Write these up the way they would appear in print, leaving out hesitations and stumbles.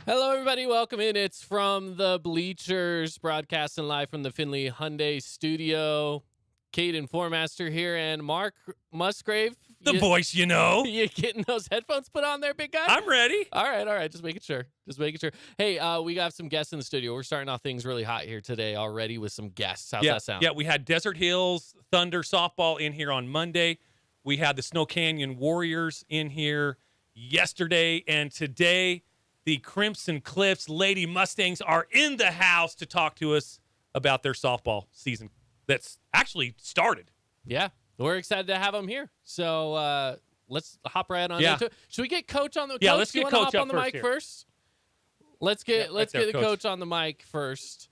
Hello, everybody. Welcome in. It's from the Bleachers, broadcasting live from the Findlay Hyundai studio. Kaden Foremaster here, and Mark Musgrave. The voice, you know. You getting those headphones put on there, big guy? I'm ready. All right. Just making sure. Hey, we got some guests in the studio. We're starting off things really hot here today already with some guests. How's that sound? Yeah, we had Desert Hills Thunder softball in here on Monday. We had the Snow Canyon Warriors in here yesterday, and today the Crimson Cliffs Lady Mustangs are in the house to talk to us about their softball season that's actually started. Yeah, we're excited to have them here. So let's hop right on into it. Should we get Coach on the Yeah, Coach, let's you get wanna Coach hop up on the first mic here. first? Let's get the Coach. Coach on the mic first.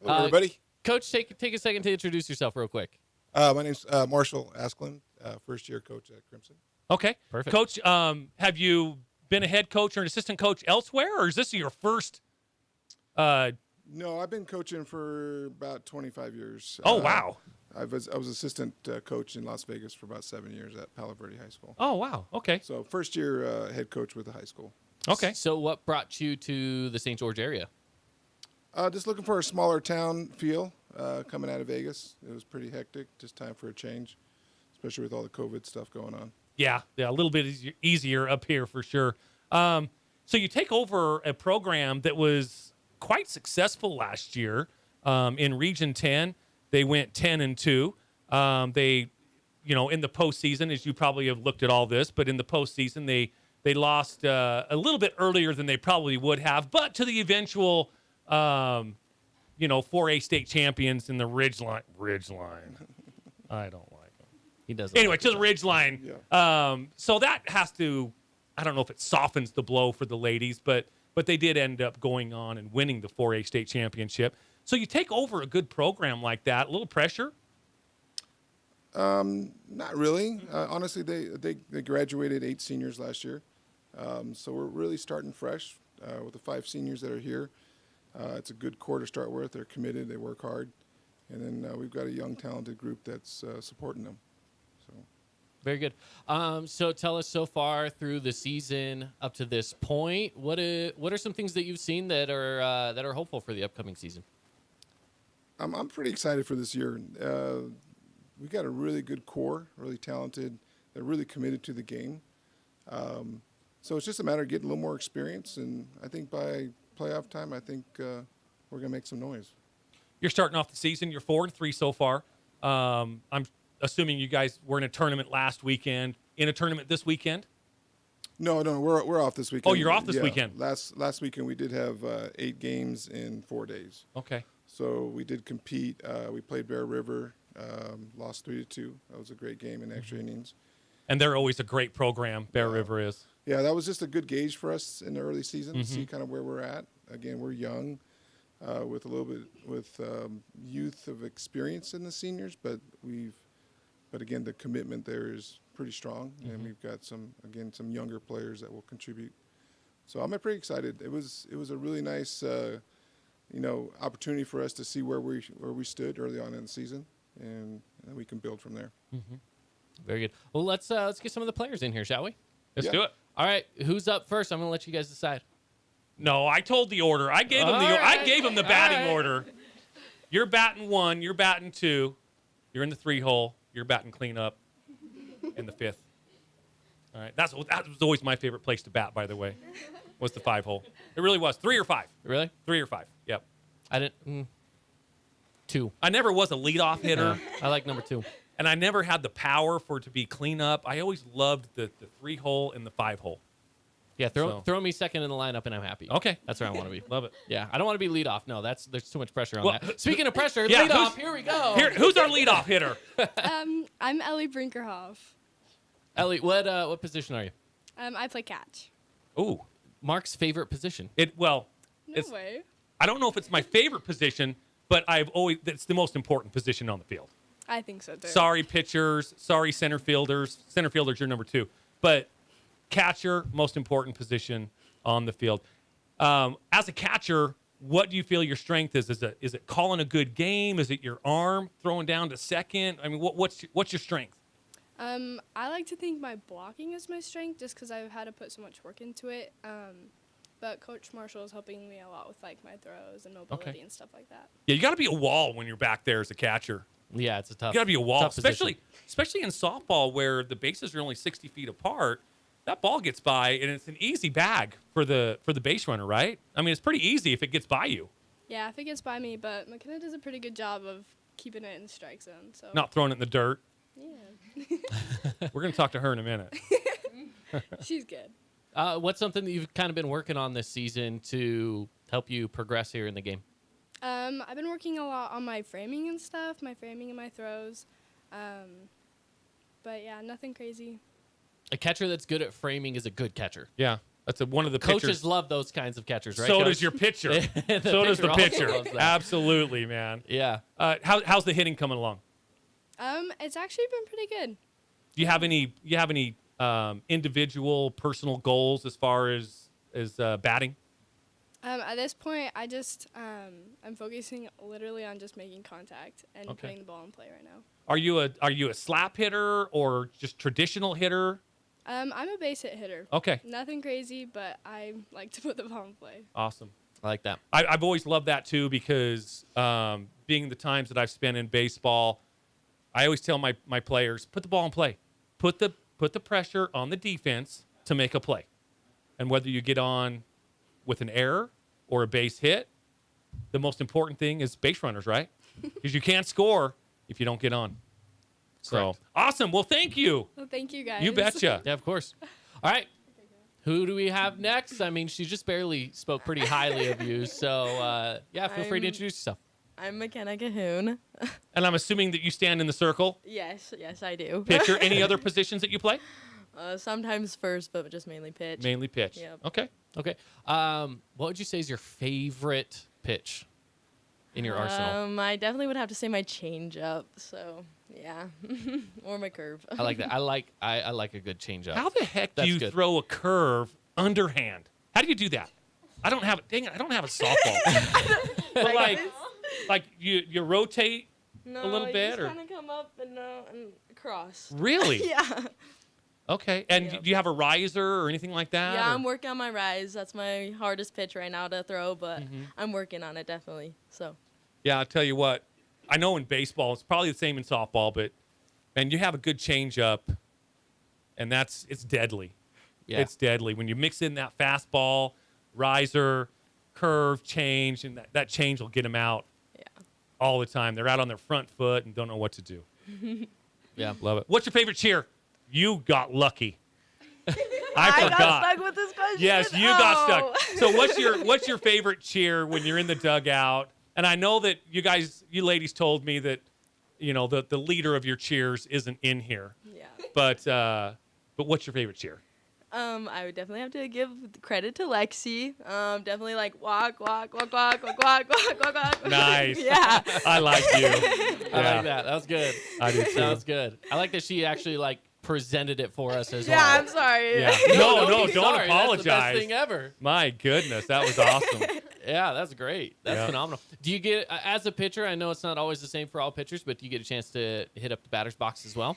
Hello, everybody. Coach, take a second to introduce yourself real quick. My name's Marshall Asklin, first-year coach at Crimson. Okay. Perfect. Coach, have you been a head coach or an assistant coach elsewhere, or is this your first No, I've been coaching for about 25 years. Oh, wow. I was assistant coach in Las Vegas for about 7 years at Palo Verde High School. Oh, wow. Okay. So first-year head coach with the high school. Okay. So what brought you to the St. George area? Just looking for a smaller town feel coming out of Vegas. It was pretty hectic. Just time for a change, especially with all the COVID stuff going on. Yeah, a little bit easier up here for sure. So you take over a program that was quite successful last year in Region 10. They went 10-2. They, in the postseason, as you probably have looked at all this, but in the postseason they lost a little bit earlier than they probably would have, but to the eventual, 4A state champions in the Ridgeline. I don't like them. He doesn't. Anyway, like to the Ridgeline. Yeah. So that has to, I don't know if it softens the blow for the ladies, but they did end up going on and winning the 4A state championship. So you take over a good program like that, a little pressure? Not really. Honestly, they graduated 8 seniors last year. So we're really starting fresh with the 5 seniors that are here. It's a good core to start with. They're committed. They work hard. And then we've got a young, talented group that's supporting them. So. Very good. So tell us so far through the season up to this point, what are some things that you've seen that are hopeful for the upcoming season? I'm pretty excited for this year. We got a really good core, really talented. They're really committed to the game. So it's just a matter of getting a little more experience. And I think by playoff time, I think we're going to make some noise. You're starting off the season. You're 4-3 so far. I'm assuming you guys were in a tournament last weekend. In a tournament this weekend? No, we're off this weekend. Oh, you're off this weekend. Last weekend we did have 8 games in 4 days. Okay. So we did compete. We played Bear River, lost 3-2. That was a great game in extra innings. And they're always a great program, Bear River is. Yeah, that was just a good gauge for us in the early season to see kind of where we're at. Again, we're young, with a little bit youth of experience in the seniors, but again the commitment there is pretty strong, and we've got some younger players that will contribute. So I'm pretty excited. It was a really nice opportunity for us to see where we stood early on in the season, and we can build from there. Very good. Well, let's get some of the players in here, shall we? Let's Yeah. do it. All right, who's up first? I'm going to let you guys decide. No, I told the order. I gave him I gave him the batting order. You're batting 1. You're batting 2. You're in the 3 hole. You're batting cleanup in the 5th. All right. That was always my favorite place to bat, by the way, was the 5 hole. It really was. 3 or 5. Really? 3 or 5. Yep. I didn't. 2. I never was a leadoff hitter, I like number 2. and I never had the power for it to be cleanup. I always loved the 3 hole and the 5 hole. Yeah, throw me second in the lineup and I'm happy. Okay. That's where I want to be. Love it. Yeah, I don't want to be leadoff. No, there's too much pressure on Well, that. Speaking of pressure, yeah, leadoff. Here we go. Who's our leadoff hitter? I'm Ellie Brinkerhoff. Ellie, what position are you? I play catch. Ooh. Mark's favorite position. No It's way. I don't know if it's my favorite position, but it's the most important position on the field. I think so too. Sorry, pitchers. Sorry, center fielders. Center fielders, you're number 2. But catcher, most important position on the field. As a catcher, what do you feel your strength is? Is it calling a good game? Is it your arm throwing down to second? I mean, what's your strength? I like to think my blocking is my strength just because I've had to put so much work into it. but Coach Marshall is helping me a lot with like my throws and mobility and stuff like that. Yeah, you got to be a wall when you're back there as a catcher. Yeah, it's a tough. You got to be a wall, tough position. especially in softball where the bases are only 60 feet apart. That ball gets by, and it's an easy bag for the base runner, right? I mean, it's pretty easy if it gets by you. Yeah, if it gets by me, but McKenna does a pretty good job of keeping it in the strike zone. So Not throwing it in the dirt. yeah, We're going to talk to her in a minute. she's good. What's something that you've kind of been working on this season to help you progress here in the game? I've been working a lot on my framing and stuff, my framing and my throws. But yeah, nothing crazy. A catcher that's good at framing is a good catcher. Yeah, that's one of the Coaches pitchers. love those kinds of catchers, right? So Coach? does your pitcher. The So does the also pitcher. loves that. Absolutely, man. Yeah. How's the hitting coming along? It's actually been pretty good. Do you have any individual personal goals as far as batting? At this point, I'm focusing literally on just making contact and putting the ball in play right now. Are you a slap hitter or just traditional hitter? I'm a base hit hitter. Okay. Nothing crazy, but I like to put the ball in play. Awesome. I like that. I've always loved that too because being the times that I've spent in baseball, I always tell my players, put the ball in play. Put the pressure on the defense to make a play. And whether you get on with an error or a base hit, the most important thing is base runners, right? Because you can't score if you don't get on. So Correct. Awesome. Well, thank you. Well, thank you guys. You betcha. Yeah, of course. All right. Who do we have next? I mean, she just barely spoke pretty highly of you. So, yeah, feel free to introduce yourself. I'm McKenna Cahoon. And I'm assuming that you stand in the circle. Yes, I do. Pitcher. Any other positions that you play? Sometimes first, but just mainly pitch. Mainly pitch. Yep. Okay. Okay. What would you say is your favorite pitch in your arsenal? I definitely would have to say my changeup. So yeah, or my curve. I like that. I like a good changeup. How the heck do That's you good. throw a curve underhand? How do you do that? I don't have it. Dang it! I don't have a softball. But like you rotate No, a little you bit, just or kind of come up and cross. really? Yeah. Okay. And Yep. do you have a riser or anything like that? Yeah, or- I'm working on my rise. That's my hardest pitch right now to throw, but Mm-hmm. I'm working on it definitely. So Yeah, I'll tell you what. I know in baseball it's probably the same in softball, but man, you have a good changeup, and it's deadly. Yeah. It's deadly when you mix in that fastball, riser, curve, change, and that change will get them out. yeah. All the time. They're out on their front foot and don't know what to do. Yeah. Love it. What's your favorite cheer? You got lucky. I I forgot. got stuck with this question. Yes, you got Oh. stuck. So what's your favorite cheer when you're in the dugout? And I know that you ladies told me that, the leader of your cheers isn't in here. Yeah. But what's your favorite cheer? I would definitely have to give credit to Lexi. Definitely like walk, walk, walk, walk, walk, walk, walk, walk, walk. Nice. Yeah. I like you. I like that. That was good. I do too. That was good. I like that she actually presented it for us as Yeah, well. I'm sorry. Yeah. No, be don't sorry. That's the apologize. best thing ever. My goodness, that was awesome. Yeah, that's great. That's Yeah. phenomenal. Do you get, as a pitcher, I know it's not always the same for all pitchers, but do you get a chance to hit up the batter's box as well?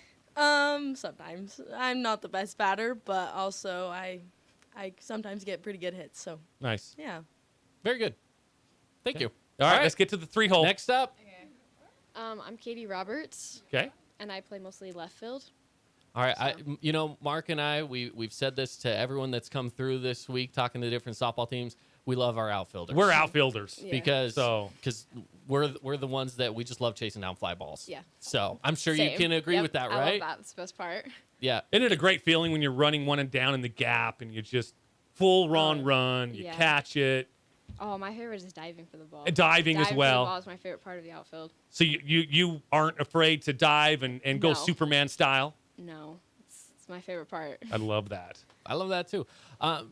Sometimes I'm not the best batter, but also I sometimes get pretty good hits. So Nice. yeah. Very good. Thank you. All right, right. let's get to the 3-hole. Next up. I'm Katie Roberts, Okay. and I play mostly left field. All right. Mark and I, we've said this to everyone that's come through this week talking to different softball teams. We love our outfielders. We're outfielders. Yeah. because So- we're the ones that we just love chasing down fly balls. Yeah. So I'm sure you Same. can agree Yep, with that, I right? love that. That's the best part. Yeah. Isn't it a great feeling when you're running one and down in the gap and you just full run, you yeah. catch it, Oh, my favorite is diving for the ball. diving as For the well. ball is my favorite part of the outfield. So you aren't afraid to dive and go No. Superman style? No, it's my favorite part. I love that. I love that too.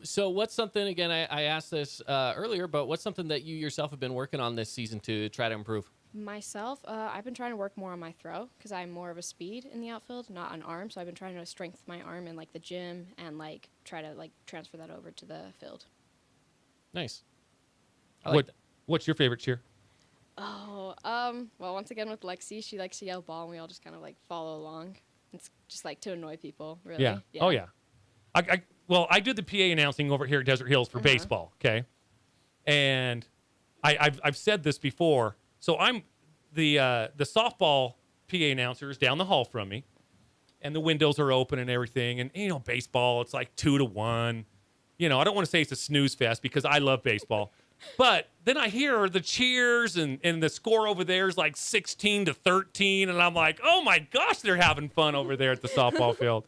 So what's something, again, I asked this earlier, but what's something that you yourself have been working on this season to try to improve? Myself, I've been trying to work more on my throw because I'm more of a speed in the outfield, not an arm. So I've been trying to strengthen my arm in the gym and try to transfer that over to the field. Nice. I like that. What's your favorite cheer? Oh, well, once again with Lexi, she likes to yell ball, and we all just kind of follow along. It's just to annoy people, really. Yeah. Oh yeah. well, I do the PA announcing over here at Desert Hills for baseball, okay? And I've said this before. So I'm the softball PA announcer is down the hall from me, and the windows are open and everything. And, baseball, it's like 2-1. I don't want to say it's a snooze fest because I love baseball. But then I hear the cheers and the score over there is like 16-13. And I'm like, oh, my gosh, they're having fun over there at the softball field.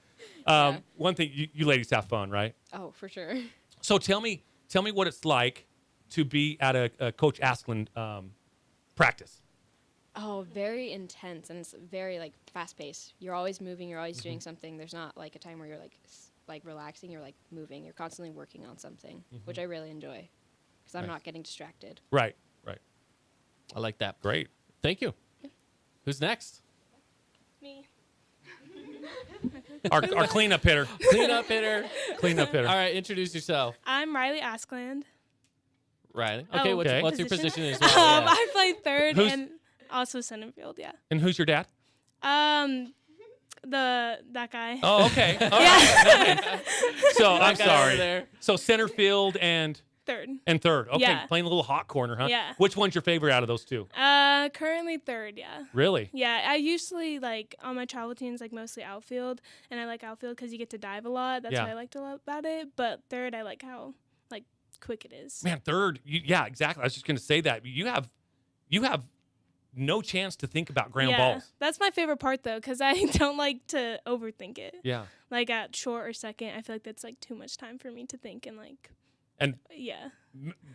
One thing, you ladies have fun, right? Oh, for sure. So tell me what it's like to be at a Coach Asklund practice. Oh, very intense, and it's very like fast paced. You're always moving. You're always doing something. There's not like a time where you're like relaxing. You're like moving. You're constantly working on something, which I really enjoy because I'm not getting distracted. Right. I like that. Great. Thank you. Yeah. Who's next? Me. Our cleanup hitter. Cleanup hitter. All right, introduce yourself. I'm Riley Askland. Riley. Okay, Oh, what's your position as well? Yeah. I play third Who's- and also center field. Yeah. And who's your dad? That guy. Oh, okay. All Yeah. right. So I'm That guy over sorry. there. So center field and Third. third. Okay, Yeah. playing a little hot corner, huh? Yeah. Which one's your favorite out of those two? Currently third. Yeah. Really? Yeah, I usually like on my travel teams like mostly outfield, and I like outfield because you get to dive a lot. That's Yeah. what I liked a lot about it. But third, I like how like quick it is. Man, third. Yeah, exactly. I was just going to say that. You have no chance to think about ground balls. That's my favorite part though, because I don't like to overthink it. Yeah. Like at short or second, I feel like that's like too much time for me to think And yeah,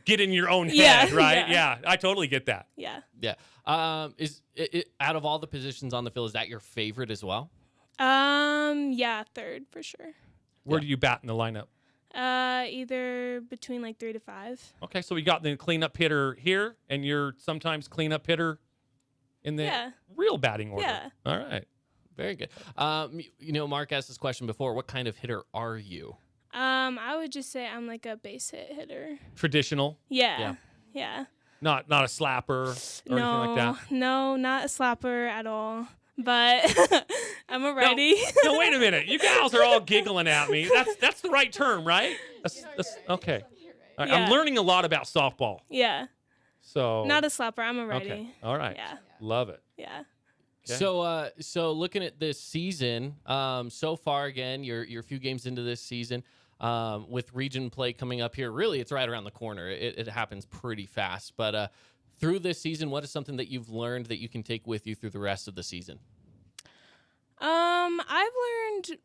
get in your own head, Yeah, right? yeah. I totally get that. yeah. Yeah. Is it out of all the positions on the field, is that your favorite as well? Yeah, third for sure. Where do you bat in the lineup? Either between like 3 to 5. Okay, so we got the cleanup hitter here, and you're sometimes cleanup hitter in the Yeah. real batting order. Yeah. All right. Very good. Mark asked this question before. What kind of hitter are you? I would just say I'm like a base hit hitter. Traditional, Yeah. Yeah. not a slapper or anything like that. No, not a slapper at all. But I'm a righty. No, wait a minute. You gals are all giggling at me. That's the right term, right? That's okay. All right, I'm Yeah. learning a lot about softball. Yeah. So Not a slapper. I'm a righty. okay. All right. Yeah. Love it. Yeah. Okay. So looking at this season, so far again, you're a few games into this season. With region play coming up here, really, it's right around the corner. It happens pretty fast. But through this season, what is something that you've learned that you can take with you through the rest of the season? I've learned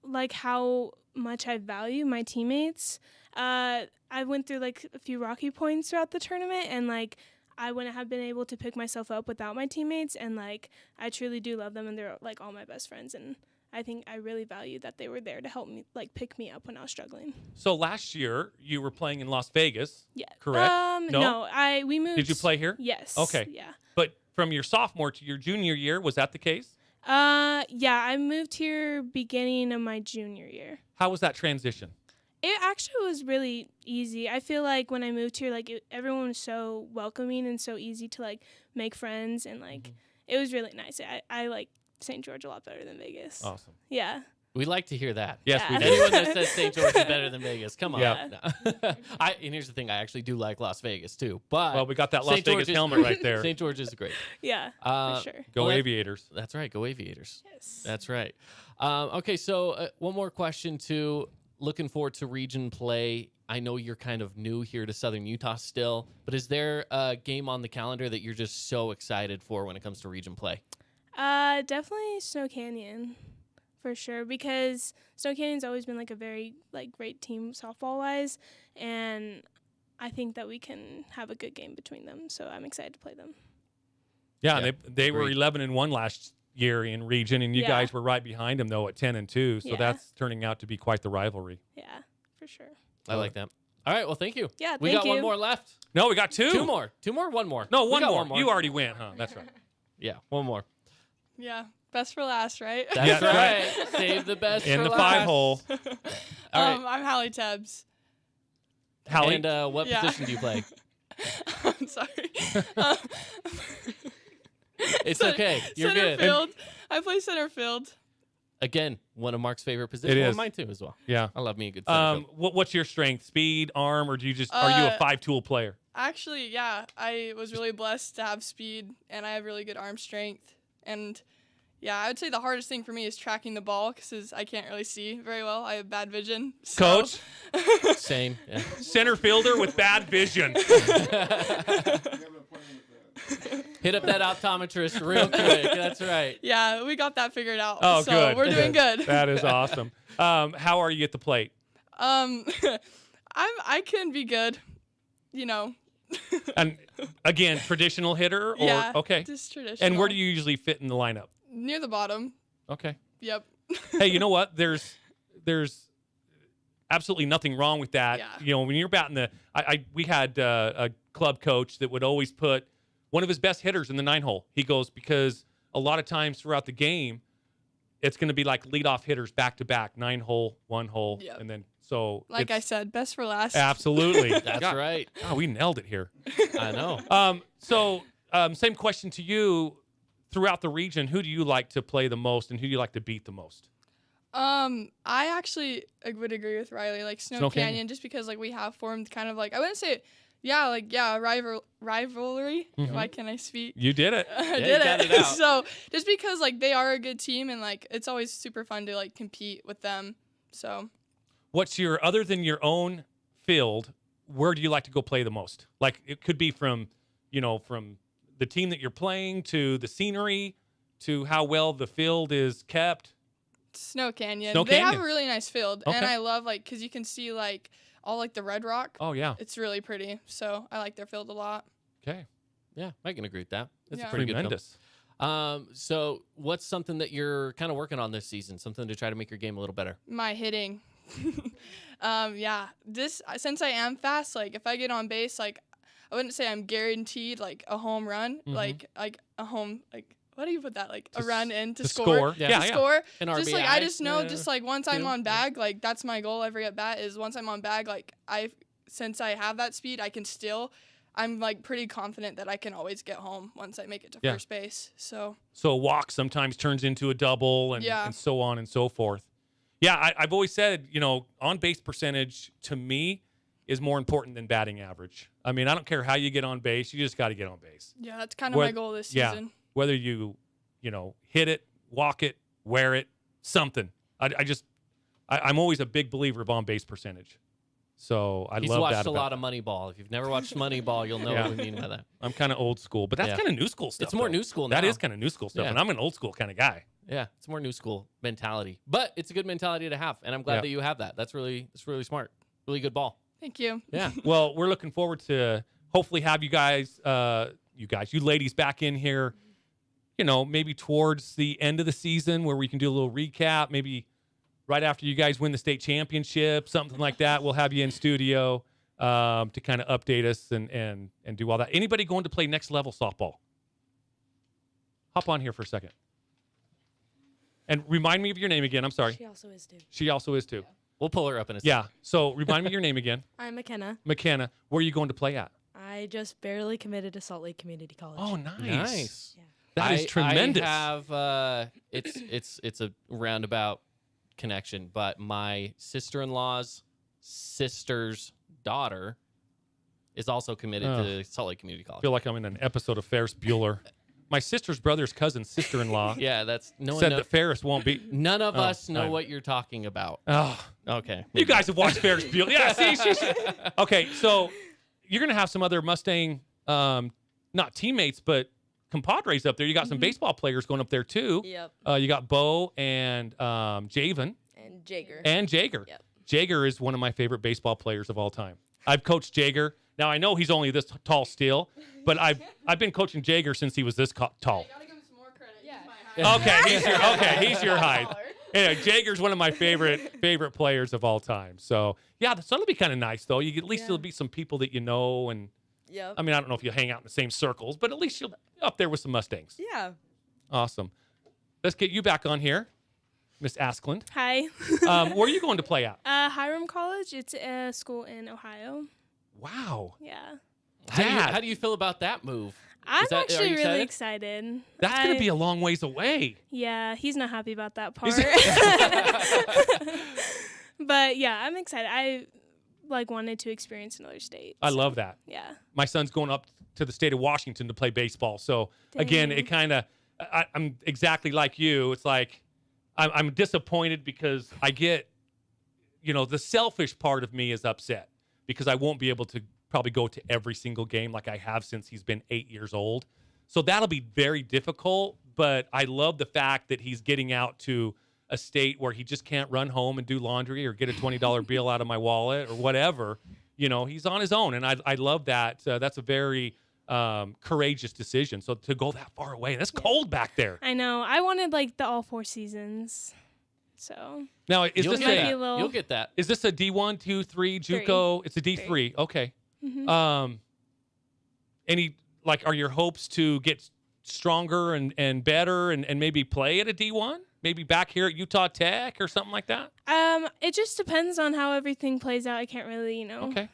like how much I value my teammates. I went through like a few rocky points throughout the tournament, and like I wouldn't have been able to pick myself up without my teammates, and like I truly do love them, and they're like all my best friends, and I think I really value that they were there to help me like pick me up when I was struggling. So last year you were playing in Las Vegas. Yeah. Correct? No, we moved. Did you play here? Yes. Okay. Yeah. But from your sophomore to your junior year, was that the case? Yeah, I moved here beginning of my junior year. How was that transition? It actually was really easy. I feel like when I moved here, like everyone was so welcoming and so easy to like make friends, and like it was really nice. I like St. George a lot better than Vegas. Awesome. Yeah. We like to hear that. Yes, Yeah. we do. Anyone that says St. George is better than Vegas, come on. Yeah. No. And here's the thing, I actually do like Las Vegas too. But Well, we got that Las St. George Vegas is helmet great. right there. St. George is great. Yeah. Uh, for sure. Go Well, Aviators. That's right. Go Aviators. Yes. That's right. Okay, so one more question too. Looking forward to region play. I know you're kind of new here to Southern Utah still, but is there a game on the calendar that you're just so excited for when it comes to region play? Definitely Snow Canyon, for sure, because Snow Canyon's always been like a very like great team softball wise, and I think that we can have a good game between them. So I'm excited to play them. Yeah, Yeah, they were great. 11-1 last year in region, and you Yeah. guys were right behind them though at 10-2. So Yeah. that's turning out to be quite the rivalry. Yeah, for sure. I like that. All right, well, thank you. Yeah, We thank got you. one more left. No, we got two. Two more, one more. No, We one got more. You already went, huh? That's right. Yeah, one more. Yeah, best for last, right? That's Yeah, that's right. Save the best In for the last. 5-hole. All right. I'm Hallie Tebbs. Hallie, And what Yeah. position do you play? I'm sorry. Um, It's okay. You're center good. field. I play center field. again, one of Mark's favorite positions. It Well, is. mine too as well. Yeah. I love me a good center field. What's your strength? Speed, arm, or are you a 5-tool player? Actually, yeah, I was really blessed to have speed, and I have really good arm strength. And yeah, I would say the hardest thing for me is tracking the ball because I can't really see very well. I have bad vision. So. Coach, Same. Yeah. center fielder with bad vision. Hit up that optometrist real quick. That's right. Yeah, we got that figured out. Oh, so good. We're doing good. That is awesome. How are you at the plate? I can be good, you know. And again, traditional hitter, or Yeah, okay. just traditional. And where do you usually fit in the lineup? Near the bottom. Okay. Yep. Hey, you know what? There's absolutely nothing wrong with that. Yeah. You know, when you're batting we had a club coach that would always put one of his best hitters in the 9-hole. He goes, because a lot of times throughout the game, it's going to be like leadoff hitters back to back, 9-hole, 1-hole, Yep. and then so. Like I said, best for last. Absolutely. That's God, right. Oh, we nailed it here. I know. Same question to you. Throughout the region, who do you like to play the most, and who do you like to beat the most? I actually would agree with Riley, like Snow Canyon, just because like we have formed kind of like I wouldn't say, rivalry. Mhm. Why can't I speak? You did it. I you did got it. it out. So just because like they are a good team and like it's always super fun to like compete with them. So What's other than your own field, where do you like to go play the most? Like it could be from the team that you're playing to the scenery to how well the field is kept. Snow Canyon. Snow They have Canyon. a really nice field, and Okay. I love like because you can see like all like the red rock. Oh yeah. It's really pretty. So I like their field a lot. Okay. Yeah, I can agree with that. That's Yeah. a pretty Tremendous. good film. So what's something that you're kind of working on this season? Something to try to make your game a little better? My hitting. Since I am fast, like if I get on base, like I wouldn't say I'm guaranteed like a home run, Mhm. like a home, like what do you put that, like To a run in to to score. score. Yeah. To score. An Just RBI? like I just know, Yeah. just like once I'm Two? on bag, like that's my goal every at bat is once I'm on bag, like since I have that speed, I'm like pretty confident that I can always get home once I make it to Yeah. first base. So So a walk sometimes turns into a double, and, Yeah. and so on and so forth. Yeah, I've always said, on base percentage to me is more important than batting average. I mean, I don't care how you get on base, you just got to get on base. yeah, that's kind of my goal this season. Whether you hit it, walk it, wear it, something. I'm always a big believer of on base percentage. So I He's love watched that. a about lot of Moneyball. If you've never watched Moneyball, you'll know Yeah. what we mean by that. I'm kind of old school, but that's Yeah. kind of new school stuff. It's more though. new school now. That is kind of new school stuff, Yeah. and I'm an old school kind of guy. Yeah, it's more new school mentality, but it's a good mentality to have, and I'm glad Yeah. that you have that. It's really smart. Really good ball. Thank you. Yeah. Well, we're looking forward to hopefully have you ladies back in here, maybe towards the end of the season where we can do a little recap, maybe right after you guys win the state championship, something like that. We'll have you in studio to kind of update us and do all that. Anybody going to play next level softball? Hop on here for a second. And remind me of your name again. I'm sorry. She also is too. She also is too. We'll pull her up in a second. Yeah. So remind me your name again. I'm McKenna. McKenna. Where are you going to play at? I just barely committed to Salt Lake Community College. Oh, nice. Nice. Yeah. That is tremendous. I have it's a roundabout connection, but my sister-in-law's sister's daughter is also committed to Salt Lake Community I College. feel like I'm in an episode of Ferris Bueller. My sister's brother's cousin's sister-in-law Yeah, that's no one said knows. that Ferris won't be. None of Oh, us know I- what you're talking about. Oh, Okay. you guys have watched Ferris Bueller. Yeah, see. Okay, so you're going to have some other Mustang, not teammates, but compadres up there. You got some baseball players going up there, too. Yep. You got Bo and Javen And Jager. and Jager. Yep. Jager is one of my favorite baseball players of all time. I've coached Jager. Now, I know he's only this tall still, but I've been coaching Jager since he was this tall. Gotta give him some more credit. Yeah. He's your height. Anyway, Jager's one of my favorite players of all time. So yeah, so it'll be kind of nice though. At least there'll be some people that you know, and Yep. I mean I don't know if you hang out in the same circles, but at least you'll up there with some Mustangs. Yeah. Awesome. Let's get you back on here, Miss Askland. Hi. Where are you going to play at? Hiram College. It's a school in Ohio. Wow. Yeah. How Dad. do you feel about that move? I'm Are actually you really excited? excited. That's going to be a long ways away. Yeah, he's not happy about that part. Is it- But yeah, I'm excited. I wanted to experience another state. I so, love that. Yeah. My son's going up to the state of Washington to play baseball. So again, Dang. it kind of, I'm exactly like you. It's like, I'm disappointed because I get, the selfish part of me is upset because I won't be able to probably go to every single game like I have since he's been 8 years old. So that'll be very difficult, but I love the fact that he's getting out to a state where he just can't run home and do laundry or get a $20 bill out of my wallet or whatever. He's on his own, and I love that. That's a very courageous decision. So to go that far away, that's cold back there. I know. I wanted the all 4 seasons. So Now, is You'll this get Might that. be a little- You'll get that. is this a D1, 2, 3 JUCO? It's a D3. Okay. mhm. Any are your hopes to get stronger and better and maybe play at a D1? Maybe back here at Utah Tech or something like that? It just depends on how everything plays out. I can't really, Okay.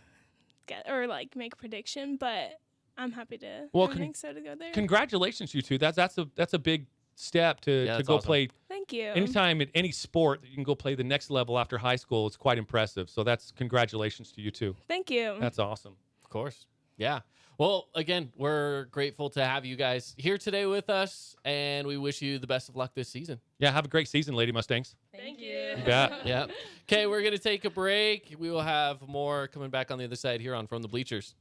get or make a prediction, but I'm happy to. Well, I think so to go there. Congratulations, you two. That's a big step to that's go awesome. play. Thank you. Anytime in any sport that you can go play the next level after high school, it's quite impressive. So that's congratulations to you too. Thank you. That's awesome. Of course. Yeah. Well, again, we're grateful to have you guys here today with us, and we wish you the best of luck this season. Yeah, have a great season, Lady Mustangs. Thank you. You bet. Yeah. Okay, we're going to take a break. We will have more coming back on the other side here on From the Bleachers.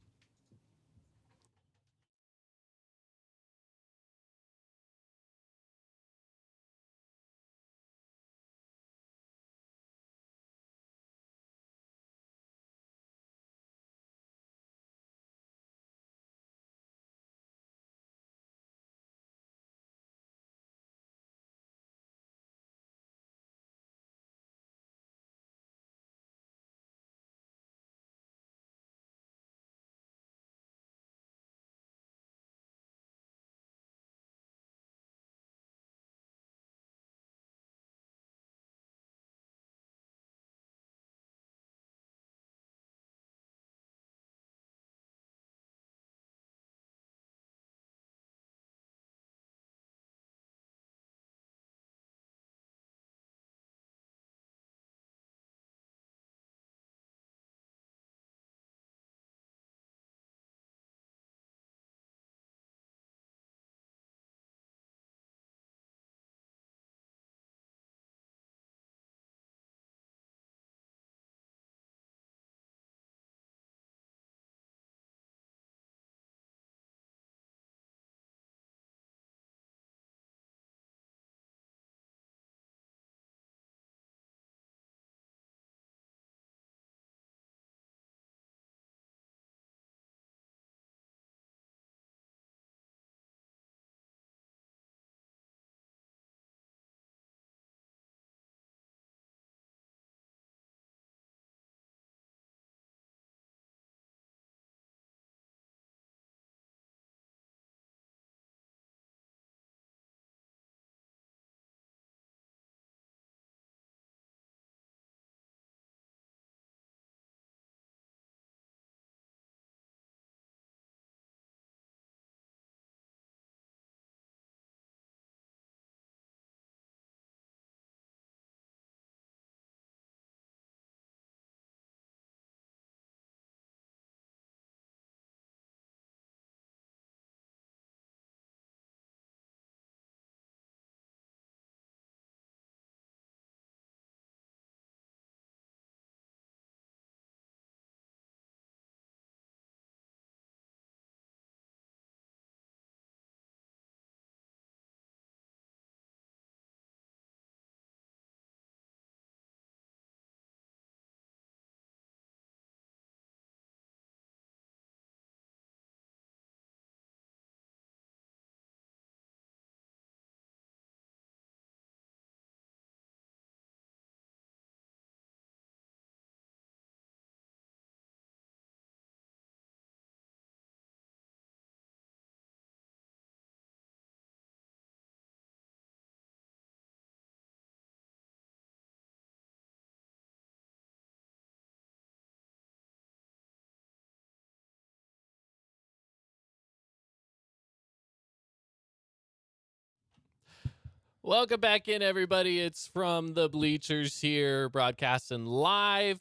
Welcome back in, everybody. It's from the Bleachers here, broadcasting live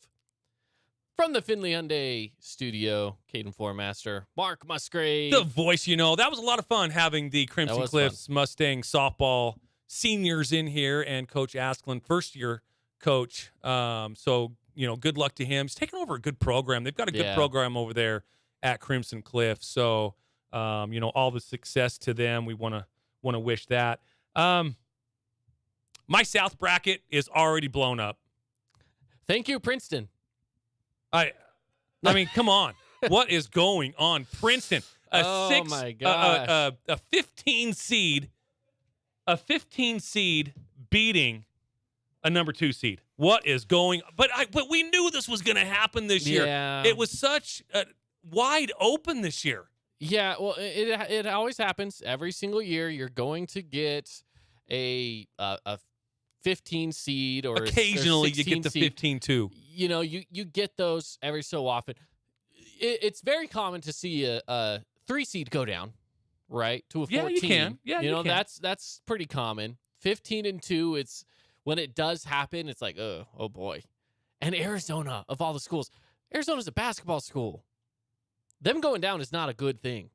from the Findlay Hyundai studio. Kaden Foremaster, Mark Musgrave. The voice, that was a lot of fun having the Crimson Cliffs Mustang softball seniors in here and Coach Asklin, first-year coach. So, good luck to him. He's taking over a good program. They've got a good program over there at Crimson Cliff. So, all the success to them. We want to wish that. My South bracket is already blown up. Thank you, Princeton. I mean, come on. What is going on? Princeton, my gosh. a 15 seed beating a number 2 seed. What is going on? But we knew this was going to happen this year. Yeah. It was such wide open this year. Yeah, well, it always happens every single year. You're going to get a 15 seed or occasionally or you get the 15 too. You get those every so often. It's very common to see a 3 seed go down, right, to a 14. Yeah, you can. Yeah, you can. That's pretty common. 15 and 2. It's when it does happen. It's like oh boy, and Arizona of all the schools, Arizona's a basketball school. Them going down is not a good thing.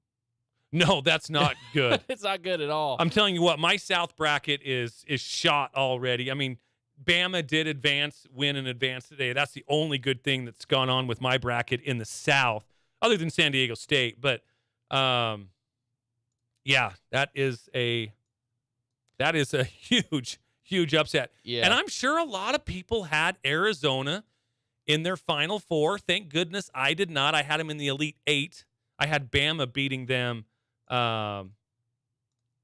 No, that's not good. It's not good at all. I'm telling you what, my South bracket is shot already. I mean, Bama did win and advance today. That's the only good thing that's gone on with my bracket in the South, other than San Diego State. But, that is a huge, huge upset. Yeah. And I'm sure a lot of people had Arizona in their Final Four. Thank goodness I did not. I had them in the Elite Eight. I had Bama beating them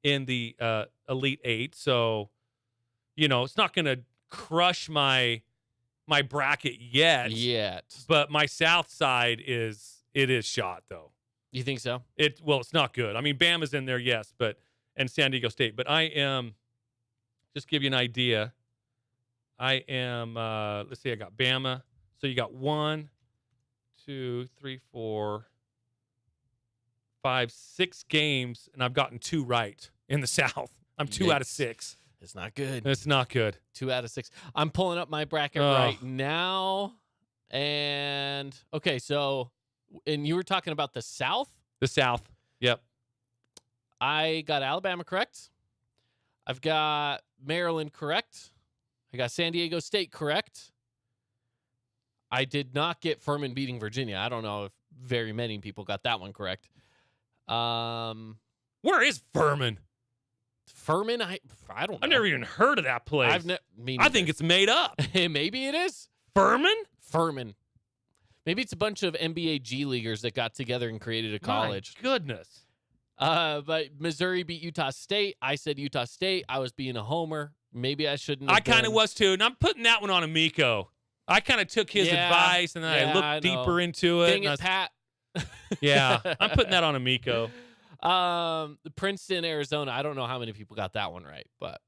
in the Elite Eight. So, it's not going to crush my bracket yet. But my South side is shot, though. You think so? It's not good. I mean, Bama's in there, yes, and San Diego State. But I am, just give you an idea, I am, let's see, I got Bama. So you got 1, 2, 3, 4, 5, 6 games, and I've gotten 2 right in the South. I'm 2 out of 6. It's not good. It's not good. 2 out of 6. I'm pulling up my bracket right now. And, okay, and you were talking about the South? The South, yep. I got Alabama correct. I've got Maryland correct. I got San Diego State correct. I did not get Furman beating Virginia. I don't know if very many people got that one correct. Where is Furman? Furman? I don't know. I've never even heard of that place. I think it's made up. Maybe it is. Furman? Maybe it's a bunch of NBA G Leaguers that got together and created a college. My goodness. But Missouri beat Utah State. I said Utah State. I was being a homer. Maybe I shouldn't have I kind of was too. And I'm putting that one on Amico. I kind of took his advice, and then I looked deeper into it. Dang it, Pat. Yeah, I'm putting that on Amico. Princeton, Arizona. I don't know how many people got that one right, but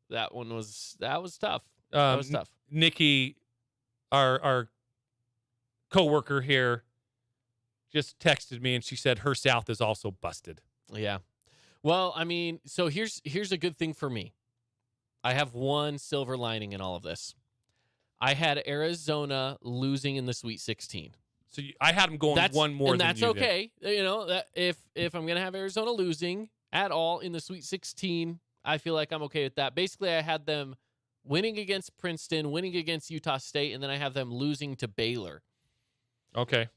that was tough. That was tough. Nikki, our coworker here, just texted me, and she said her South is also busted. Yeah. Well, I mean, so here's a good thing for me. I have one silver lining in all of this. I had Arizona losing in the Sweet 16. So I had them going one more than you did. And that's okay. That if I'm going to have Arizona losing at all in the Sweet 16, I feel like I'm okay with that. Basically, I had them winning against Princeton, winning against Utah State, and then I have them losing to Baylor. Okay.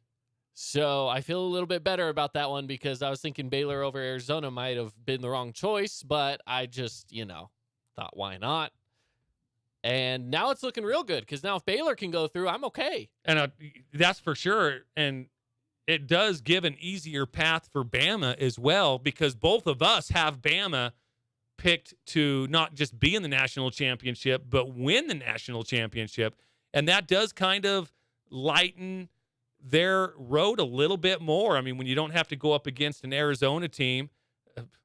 So I feel a little bit better about that one because I was thinking Baylor over Arizona might have been the wrong choice, but I just, thought, why not? And now it's looking real good because now if Baylor can go through, I'm okay. And that's for sure. And it does give an easier path for Bama as well because both of us have Bama picked to not just be in the national championship, but win the national championship. And that does kind of lighten their road a little bit more. I mean, when you don't have to go up against an Arizona team,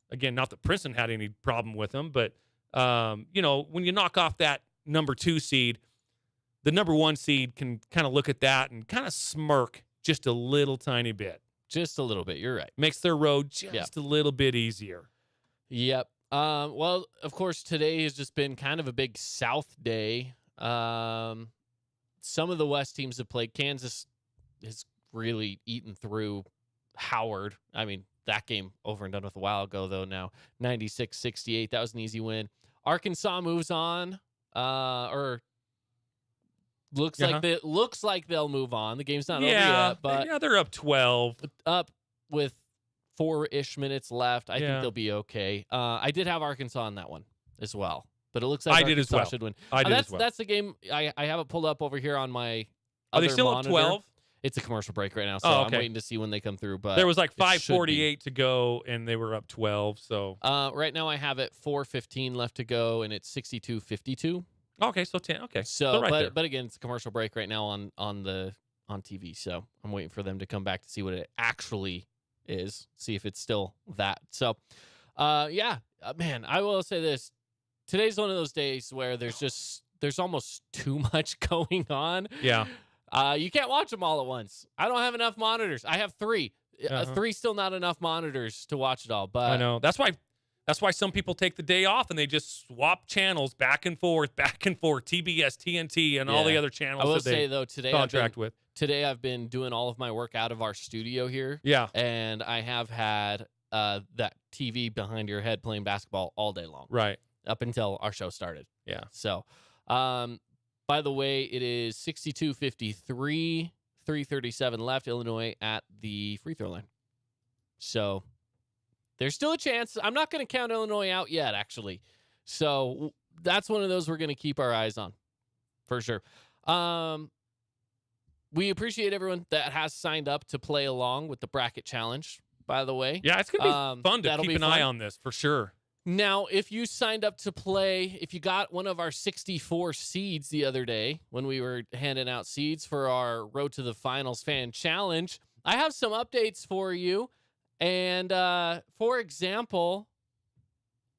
again, not that Princeton had any problem with them, but, when you knock off that number 2 seed, the number 1 seed can kind of look at that and kind of smirk just a little tiny bit. Just a little bit. You're right. Makes their road just a little bit easier. Yep. Well, of course, today has just been kind of a big South day. Some of the West teams have played. Kansas has really eaten through Howard. I mean, that game over and done with a while ago, though, now. 96-68. That was an easy win. Arkansas moves on, or looks like they'll move on. The game's not over yet, but they're up 12. Up with 4-ish minutes left. I think they'll be okay. I did have Arkansas on that one as well, but it looks like Arkansas should win. I did as well. That's the game. I have it pulled up over here on my Are they other still monitor. up 12? It's a commercial break right now, so I'm waiting to see when they come through. But there was like 5:48 to go, and they were up 12. So right now I have it 4:15 left to go, and it's 62-52. Okay, so 10. Okay, So, right there. but again, it's a commercial break right now on TV. So I'm waiting for them to come back to see what it actually is, see if it's still that. So, man, I will say this: today's one of those days where there's almost too much going on. Yeah. You can't watch them all at once. I don't have enough monitors. I have 3. 3 still not enough monitors to watch it all. But I know that's why some people take the day off and they just swap channels back and forth, TBS, TNT, and all the other channels. I will that they say though, today I've been doing all of my work out of our studio here. Yeah. And I have had that TV behind your head playing basketball all day long. Right. Up until our show started. Yeah. So, by the way, it is 62-53, 3:37 left. Illinois at the free throw line. So there's still a chance. I'm not going to count Illinois out yet, actually. So that's one of those we're going to keep our eyes on for sure. We appreciate everyone that has signed up to play along with the bracket challenge, by the way. Yeah, it's going to be fun to keep an eye on this for sure. Now, if you signed up to play, if you got one of our 64 seeds the other day when we were handing out seeds for our Road to the Finals fan challenge, I have some updates for you. And for example,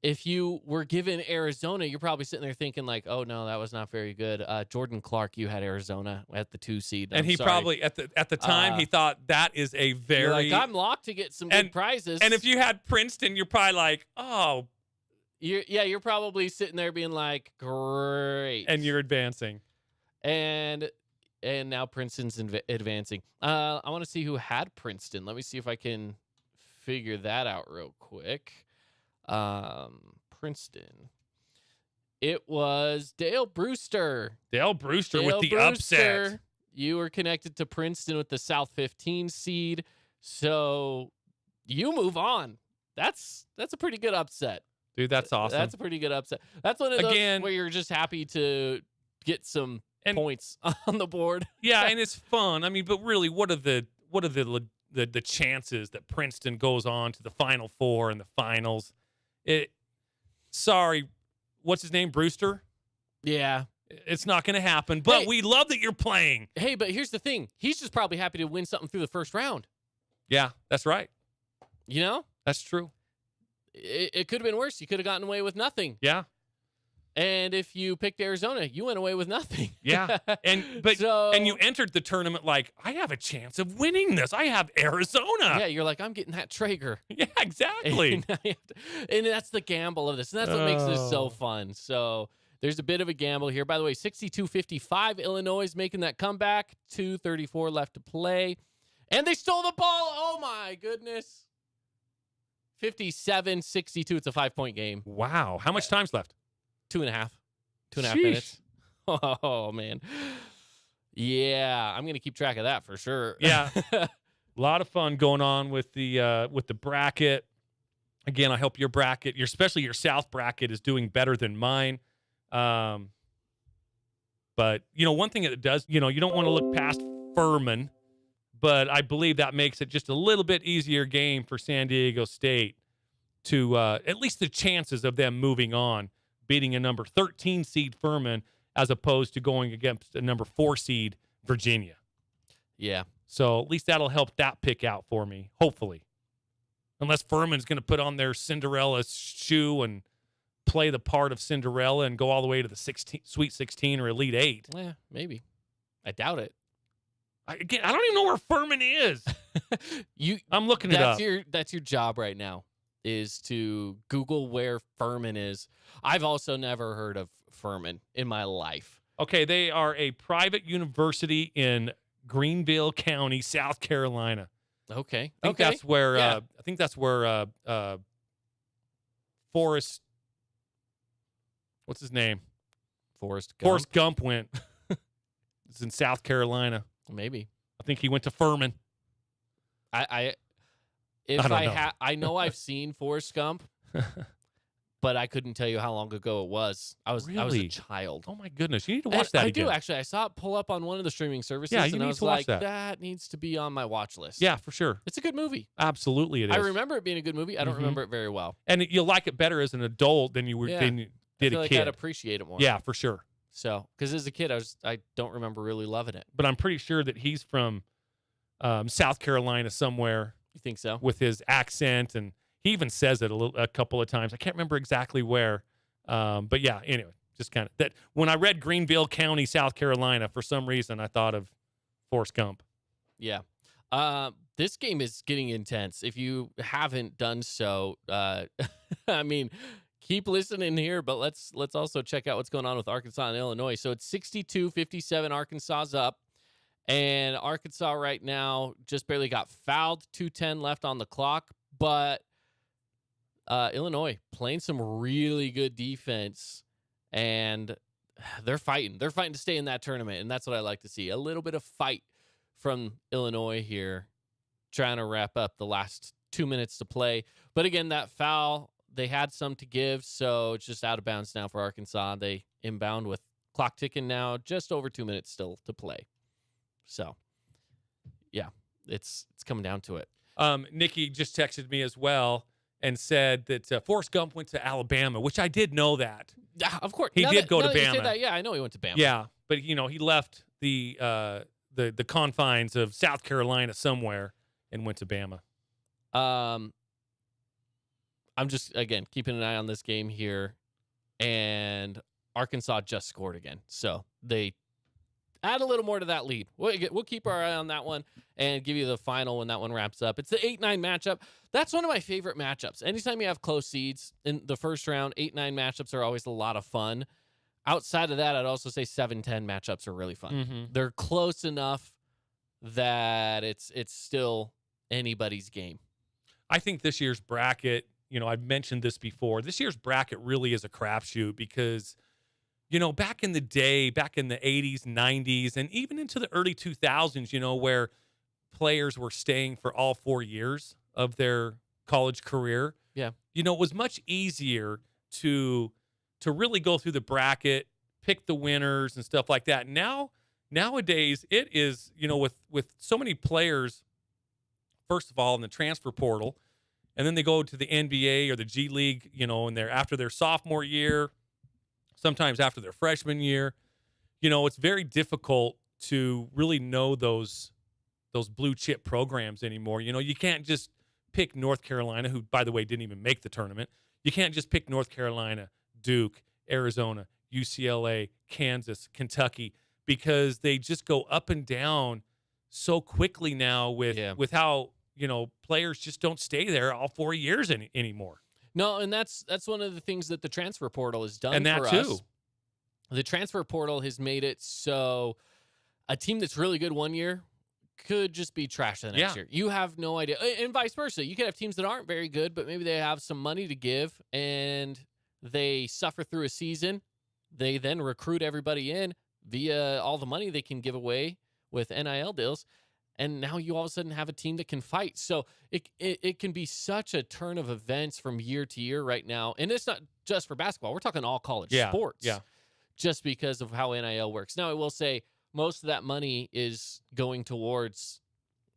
if you were given Arizona, you're probably sitting there thinking like, oh, no, that was not very good. Jordan Clark, you had Arizona at the 2 seed. And he probably at the time he thought that is a very I'm locked to get some good prizes. And if you had Princeton, you're probably like, oh. You're probably sitting there being like, great. And you're advancing. And now Princeton's advancing. I want to see who had Princeton. Let me see if I can figure that out real quick. Princeton. It was Dale Brewster. With the upset. You were connected to Princeton with the South 15 seed. So you move on. That's a pretty good upset. Dude, that's awesome. That's a pretty good upset. That's one of those where you're just happy to get some points on the board. Yeah, and it's fun. I mean, but really, what are the chances that Princeton goes on to the Final Four and the finals? Sorry, what's his name? Brewster? Yeah. It's not going to happen, but we love that you're playing. Hey, but here's the thing. He's just probably happy to win something through the first round. Yeah, that's right. You know? That's true. It could have been worse. You could have gotten away with nothing. Yeah. And if you picked Arizona, you went away with nothing. Yeah. And you entered the tournament like, I have a chance of winning this. I have Arizona. Yeah, you're like, I'm getting that Traeger. Yeah, exactly. And that's the gamble of this. And that's what makes this so fun. So there's a bit of a gamble here. By the way, 62-55, Illinois is making that comeback. 2:34 left to play. And they stole the ball. Oh, my goodness. 57-62. It's a 5-point game. Wow. How much time's left? 2.5. 2.5 minutes. Oh, man. Yeah, I'm going to keep track of that for sure. Yeah. A lot of fun going on with the bracket. Again, I hope your bracket, especially your South bracket, is doing better than mine. But, one thing that it does, you don't want to look past Furman, but I believe that makes it just a little bit easier game for San Diego State to at least the chances of them moving on, beating a number 13 seed Furman as opposed to going against a number 4 seed Virginia. Yeah. So at least that'll help that pick out for me, hopefully. Unless Furman's going to put on their Cinderella shoe and play the part of Cinderella and go all the way to the Sweet 16 or Elite 8. Yeah, maybe. I doubt it. I don't even know where Furman is. I'm looking it up. That's your job right now, is to Google where Furman is. I've also never heard of Furman in my life. Okay, they are a private university in Greenville County, South Carolina. Okay. I think that's where Yeah. Forrest, what's his name? Forrest Gump. Forrest Gump went. It's in South Carolina. Maybe. I think he went to Furman. I don't know. I know I've seen Forrest Gump, but I couldn't tell you how long ago it was. I was a Really? child. Oh my goodness, you need to And watch that I again. do actually. I saw it pull up on one of the streaming services, Yeah, you and I need was to watch like, that. that needs to be on my watch list. Yeah, for sure. It's a good movie. Absolutely, it is. I remember it being a good movie. I don't Mhm. remember it very well. And you'll like it better as an adult than you were Yeah. than you I did feel a like kid. I'd appreciate it more. Yeah, for sure. So, because as a kid, I don't remember really loving it. But I'm pretty sure that he's from South Carolina somewhere You think so? with his accent, and he even says it a couple of times. I can't remember exactly where, but yeah. Anyway, just kind of that. When I read Greenville County, South Carolina, for some reason I thought of Forrest Gump. Yeah. This game is getting intense. If you haven't done so, I mean, keep listening here, but let's also check out what's going on with Arkansas and Illinois. So it's 62-57. Arkansas's up. And Arkansas right now just barely got fouled. 2:10 left on the clock. But Illinois playing some really good defense. And they're fighting. They're fighting to stay in that tournament. And that's what I like to see. A little bit of fight from Illinois here, trying to wrap up the last 2 minutes to play. But again, that foul, they had some to give, so it's just out of bounds now for Arkansas. They inbound with clock ticking now, just over 2 minutes still to play. So, yeah, it's coming down to it. Nikki just texted me as well and said that Forrest Gump went to Alabama, which I did know that. Yeah, of course. He Now did that- go now to that you say Bama. that, yeah, I know he went to Bama. Yeah, but he left the confines of South Carolina somewhere and went to Bama. I'm just, again, keeping an eye on this game here. And Arkansas just scored again. So they add a little more to that lead. We'll keep our eye on that one and give you the final when that one wraps up. It's the 8-9 matchup. That's one of my favorite matchups. Anytime you have close seeds in the first round, 8-9 matchups are always a lot of fun. Outside of that, I'd also say 7-10 matchups are really fun. Mm-hmm. They're close enough that it's still anybody's game. I think this year's bracket, I've mentioned this before. This year's bracket really is a crapshoot because, back in the day, back in the 80s, 90s, and even into the early 2000s, where players were staying for all 4 years of their college career. Yeah. It was much easier to really go through the bracket, pick the winners and stuff like that. Nowadays, it is, with so many players, first of all, in the transfer portal, and then they go to the NBA or the G League, and they're after their sophomore year, sometimes after their freshman year. It's very difficult to really know those blue chip programs anymore. You can't just pick North Carolina, who, by the way, didn't even make the tournament. You can't just pick North Carolina, Duke, Arizona, UCLA, Kansas, Kentucky, because they just go up and down so quickly now with how, players just don't stay there all 4 years anymore. No, and that's one of the things that the transfer portal has done And that for too. us. The transfer portal has made it so a team that's really good one year could just be trash the next Yeah. year. You have no idea. And vice versa. You could have teams that aren't very good, but maybe they have some money to give and they suffer through a season. They then recruit everybody in via all the money they can give away with NIL deals. And now you all of a sudden have a team that can fight. So it can be such a turn of events from year to year right now. And it's not just for basketball. We're talking all college sports. Yeah. Just because of how NIL works. Now, I will say most of that money is going towards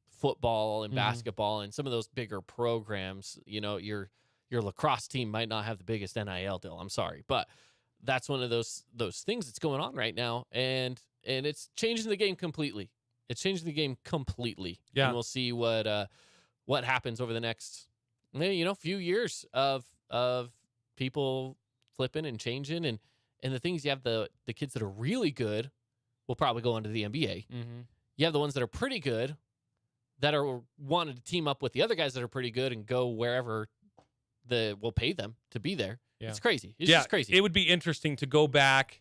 football and basketball and some of those bigger programs. Your lacrosse team might not have the biggest NIL deal. I'm sorry. But that's one of those things that's going on right now. And it's changing the game completely. It's changing the game completely. Yeah. And we'll see what happens over the next few years of people flipping and changing and the things. You have the kids that are really good will probably go into the NBA. Mm-hmm. You have the ones that are pretty good that are wanting to team up with the other guys that are pretty good and go wherever will pay them to be there. Yeah. It's crazy. It's just crazy. It would be interesting to go back,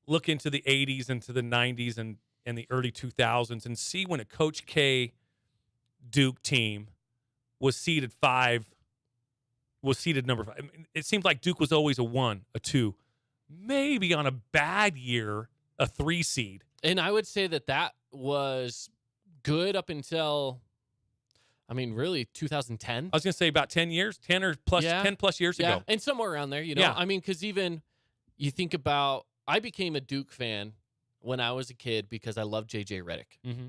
look into the 80s, into the 90s, and the early 2000s, and see when a Coach K Duke team was seeded number 5. I mean, it seemed like Duke was always a 1, a 2, maybe on a bad year, a 3 seed. And I would say that was good up until, I mean, really 2010. I was going to say about 10 years, 10 or plus, 10 plus years ago. And somewhere around there, you know. Yeah. I mean, because even you think about, I became a Duke fan when I was a kid because I loved J.J. Redick. Mm-hmm.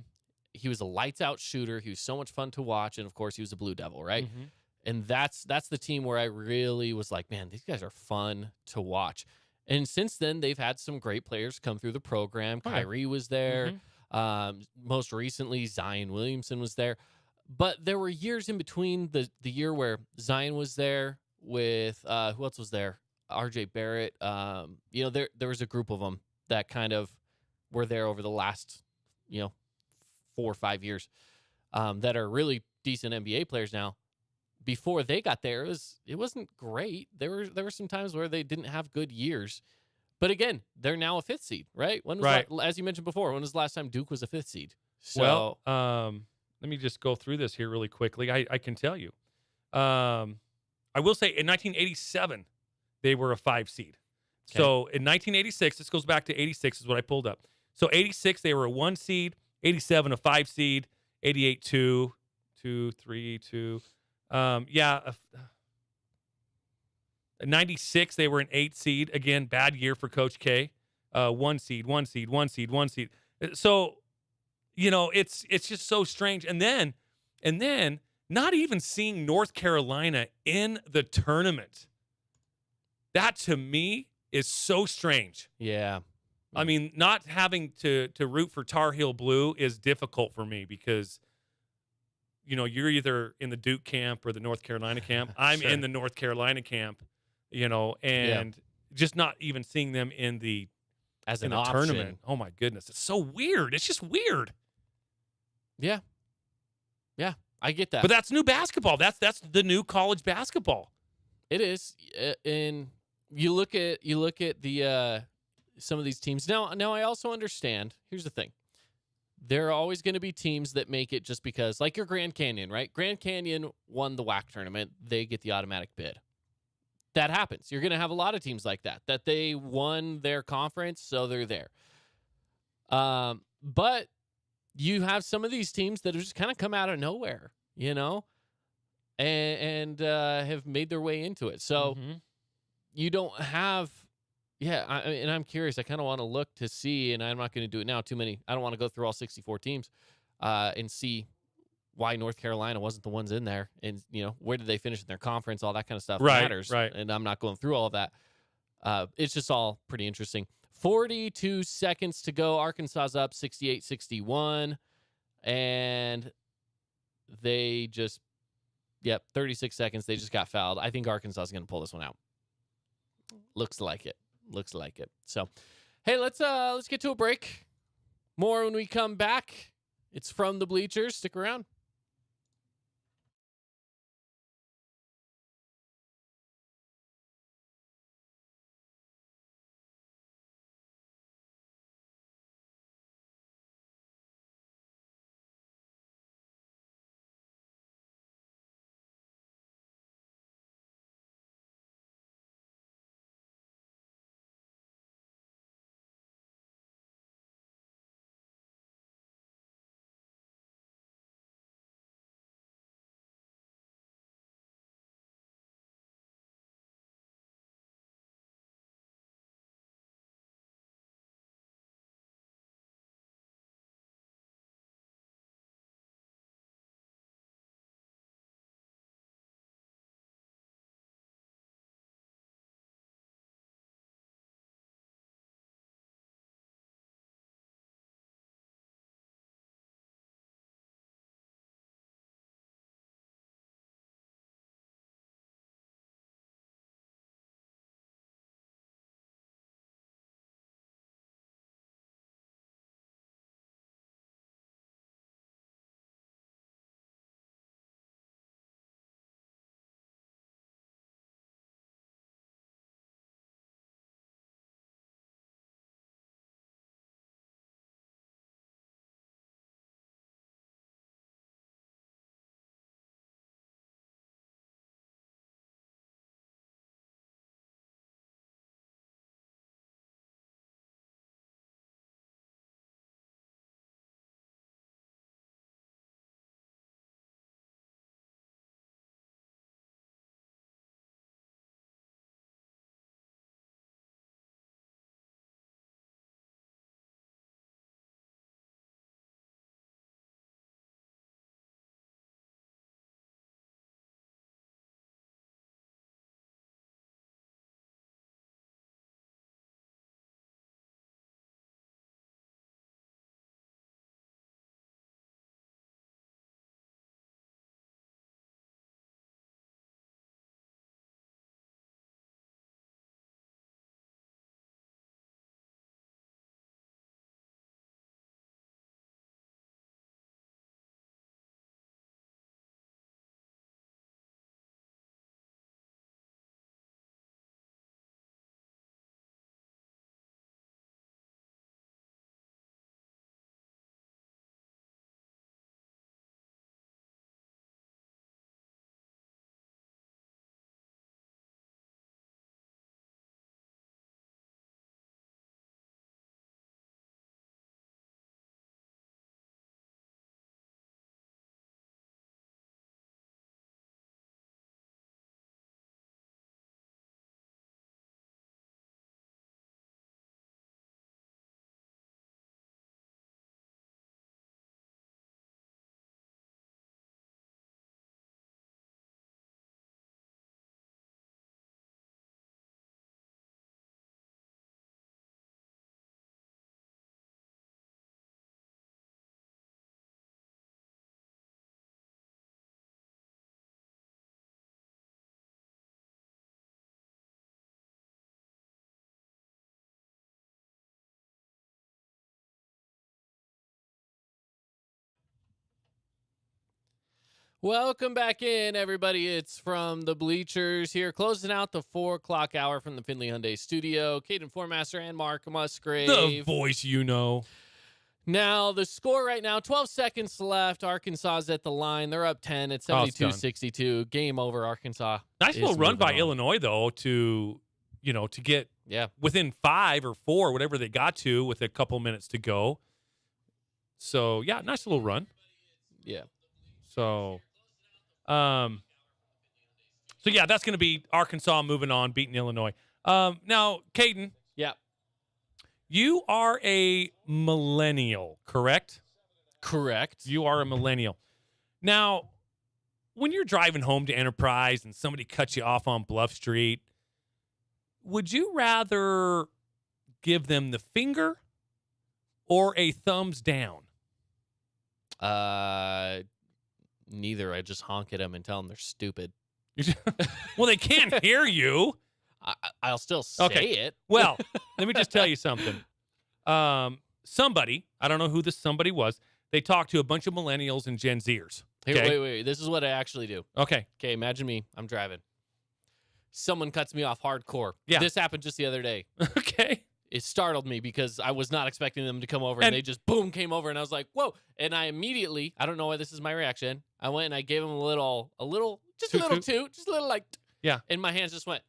He was a lights-out shooter. He was so much fun to watch, and of course, he was a Blue Devil, right? Mm-hmm. And that's the team where I really was like, man, these guys are fun to watch. And since then, they've had some great players come through the program. Kyrie was there. Most recently, Zion Williamson was there. But there were years in between the year where Zion was there with who else was there? R.J. Barrett. You know, there was a group of them that kind of were there over the last, 4 or 5 years that are really decent NBA players now. Before they got there, it wasn't great. There were some times where they didn't have good years. But again, they're now a 5th seed, right? As you mentioned before, when was the last time Duke was a 5th seed? So, well, let me just go through this here really quickly. I can tell you. I will say in 1987, they were a 5 seed. Okay. So in 1986, this goes back to 86 is what I pulled up. So 86, they were a 1 seed. 87, a 5 seed. 88, 2, 3, 2. 96, they were an 8 seed. Again, bad year for Coach K. 1 seed. So, it's just so strange. And then not even seeing North Carolina in the tournament. That to me is so strange. Yeah. I mean, not having to root for Tar Heel Blue is difficult for me because you're either in the Duke camp or the North Carolina camp. I'm in the North Carolina camp, and just not even seeing them in the tournament. Oh my goodness, it's so weird. It's just weird. Yeah, I get that. But that's new basketball. That's the new college basketball. It is, and you look at the some of these teams now. I also understand. Here's the thing. There are always going to be teams that make it just because, like your Grand Canyon, right? Grand Canyon won the WAC tournament. They get the automatic bid. That happens. You're going to have a lot of teams like that they won their conference, so they're there. But you have some of these teams that have just kind of come out of nowhere, and have made their way into it. So you don't have... Yeah, and I'm curious. I kind of want to look to see, and I'm not going to do it now. Too many. I don't want to go through all 64 teams and see why North Carolina wasn't the ones in there, and where did they finish in their conference? All that kind of stuff matters. Right. And I'm not going through all of that. It's just all pretty interesting. 42 seconds to go. Arkansas's up 68-61, and they just 36 seconds. They just got fouled. I think Arkansas is going to pull this one out. Looks like it. So, hey, let's get to a break. More when we come back. It's from the Bleachers. Stick around. Welcome back in, everybody. It's from the Bleachers here, closing out the 4 o'clock hour from the Findlay Hyundai studio. Kaden Foremaster and Mark Musgrave. The voice you know. Now, the score right now, 12 seconds left. Arkansas is at the line. They're up 10 at 72-62. Game over, Arkansas. Nice little run by Illinois, though, to get within 5 or 4, whatever they got to with a couple minutes to go. So, yeah, nice little run. Yeah. So yeah, that's going to be Arkansas moving on, beating Illinois. Now, Kaden. Yeah. You are a millennial, correct? Correct. You are a millennial. Now, when you're driving home to Enterprise and somebody cuts you off on Bluff Street, would you rather give them the finger or a thumbs down? Neither. I just honk at them and tell them they're stupid. Well, they can't hear you. I'll still say it. Well, let me just tell you something. Somebody, I don't know who this somebody was, they talked to a bunch of millennials and Gen Zers. Okay? Here, wait. This is what I actually do. Okay. Okay, imagine me. I'm driving. Someone cuts me off hardcore. Yeah. This happened just the other day. Okay. It startled me because I was not expecting them to come over, and they just, boom, came over, and I was like, whoa. And I immediately, I don't know why this is my reaction, I went and I gave them a little, just a little toot, just a little like, yeah. And my hands just went.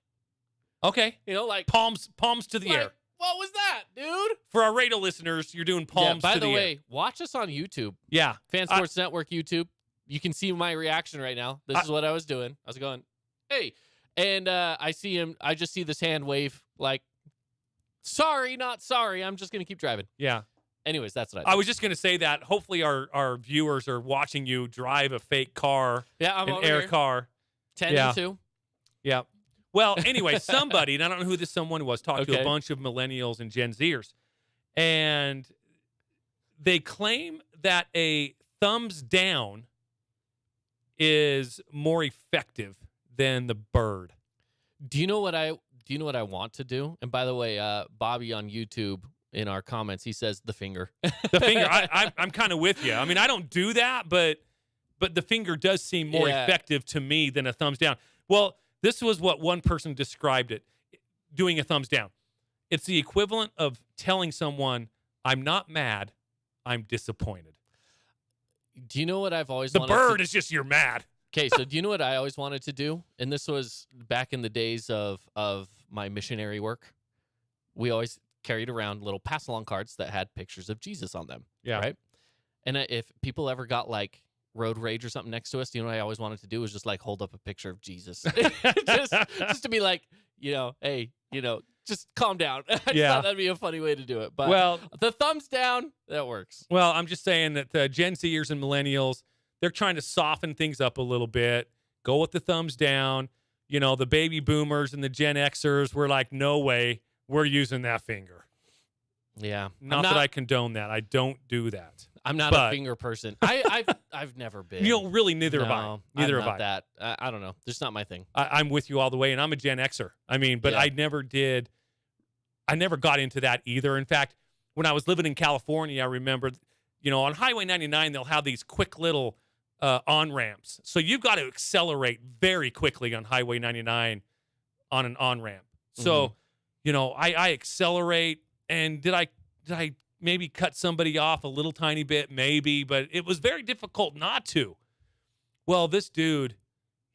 Okay. Like. Palms to the air. What was that, dude? For our radio listeners, you're doing palms to the air. By the way, watch us on YouTube. Yeah. Fan Sports Network YouTube. You can see my reaction right now. This is what I was doing. I was going, hey. And I see him. I just see this hand wave like, sorry, not sorry. I'm just going to keep driving. Yeah. Anyways, that's what I did. I was just going to say that. Hopefully our viewers are watching you drive a fake car. Yeah, I'm an air here. car. 10 and 2. Yeah. Well, anyway, somebody, and I don't know who this someone was, talked to a bunch of millennials and Gen Zers, and they claim that a thumbs down is more effective than the bird. Do you know what I want to do? And by the way, Bobby on YouTube in our comments, he says the finger. The finger. I'm kind of with you. I mean, I don't do that, but the finger does seem more effective to me than a thumbs down. Well, this was what one person described it, doing a thumbs down. It's the equivalent of telling someone, I'm not mad, I'm disappointed. Do you know what I've always wanted? The bird is just you're mad. Okay, so do you know what I always wanted to do? And this was back in the days of my missionary work. We always carried around little pass-along cards that had pictures of Jesus on them. Yeah. Right? And if people ever got like road rage or something next to us, you know what I always wanted to do was just like hold up a picture of Jesus. just to be like, hey, just calm down. I just thought that'd be a funny way to do it. But the thumbs down, that works. Well, I'm just saying that the Gen Zers and millennials, they're trying to soften things up a little bit, go with the thumbs down. The baby boomers and the Gen Xers were like, no way, we're using that finger. Yeah. Not that I condone that. I don't do that. I'm not a finger person. I've never been. Really, neither have I. Neither have I. That. I don't know. It's not my thing. I'm with you all the way, and I'm a Gen Xer. I mean, but I never did. I never got into that either. In fact, when I was living in California, I remember, on Highway 99, they'll have these quick little on-ramps. So you've got to accelerate very quickly on Highway 99 on an on-ramp. So, I accelerate, and did I maybe cut somebody off a little tiny bit? Maybe, but it was very difficult not to. Well, this dude,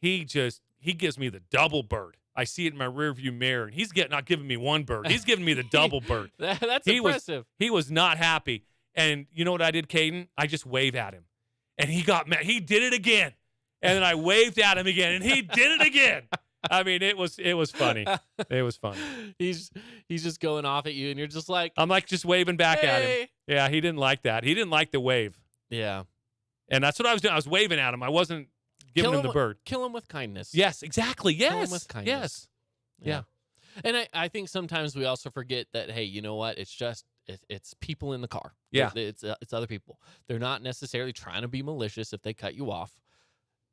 he gives me the double bird. I see it in my rearview mirror, and he's not giving me one bird. He's giving me the double bird. That's impressive. He was not happy. And you know what I did, Kaden? I just waved at him. And he got mad. He did it again. And then I waved at him again, and he did it again. I mean, it was funny. It was funny. He's just going off at you, and you're just like, I'm like just waving back at him. Yeah, he didn't like that. He didn't like the wave. Yeah. And that's what I was doing. I was waving at him. I wasn't giving him the bird. Kill him with kindness. Yes, exactly. Yes. Kill him with kindness. Yes. Yeah. And I think sometimes we also forget that, hey, you know what? It's just it's people in the car. Yeah. It's other people. They're not necessarily trying to be malicious if they cut you off.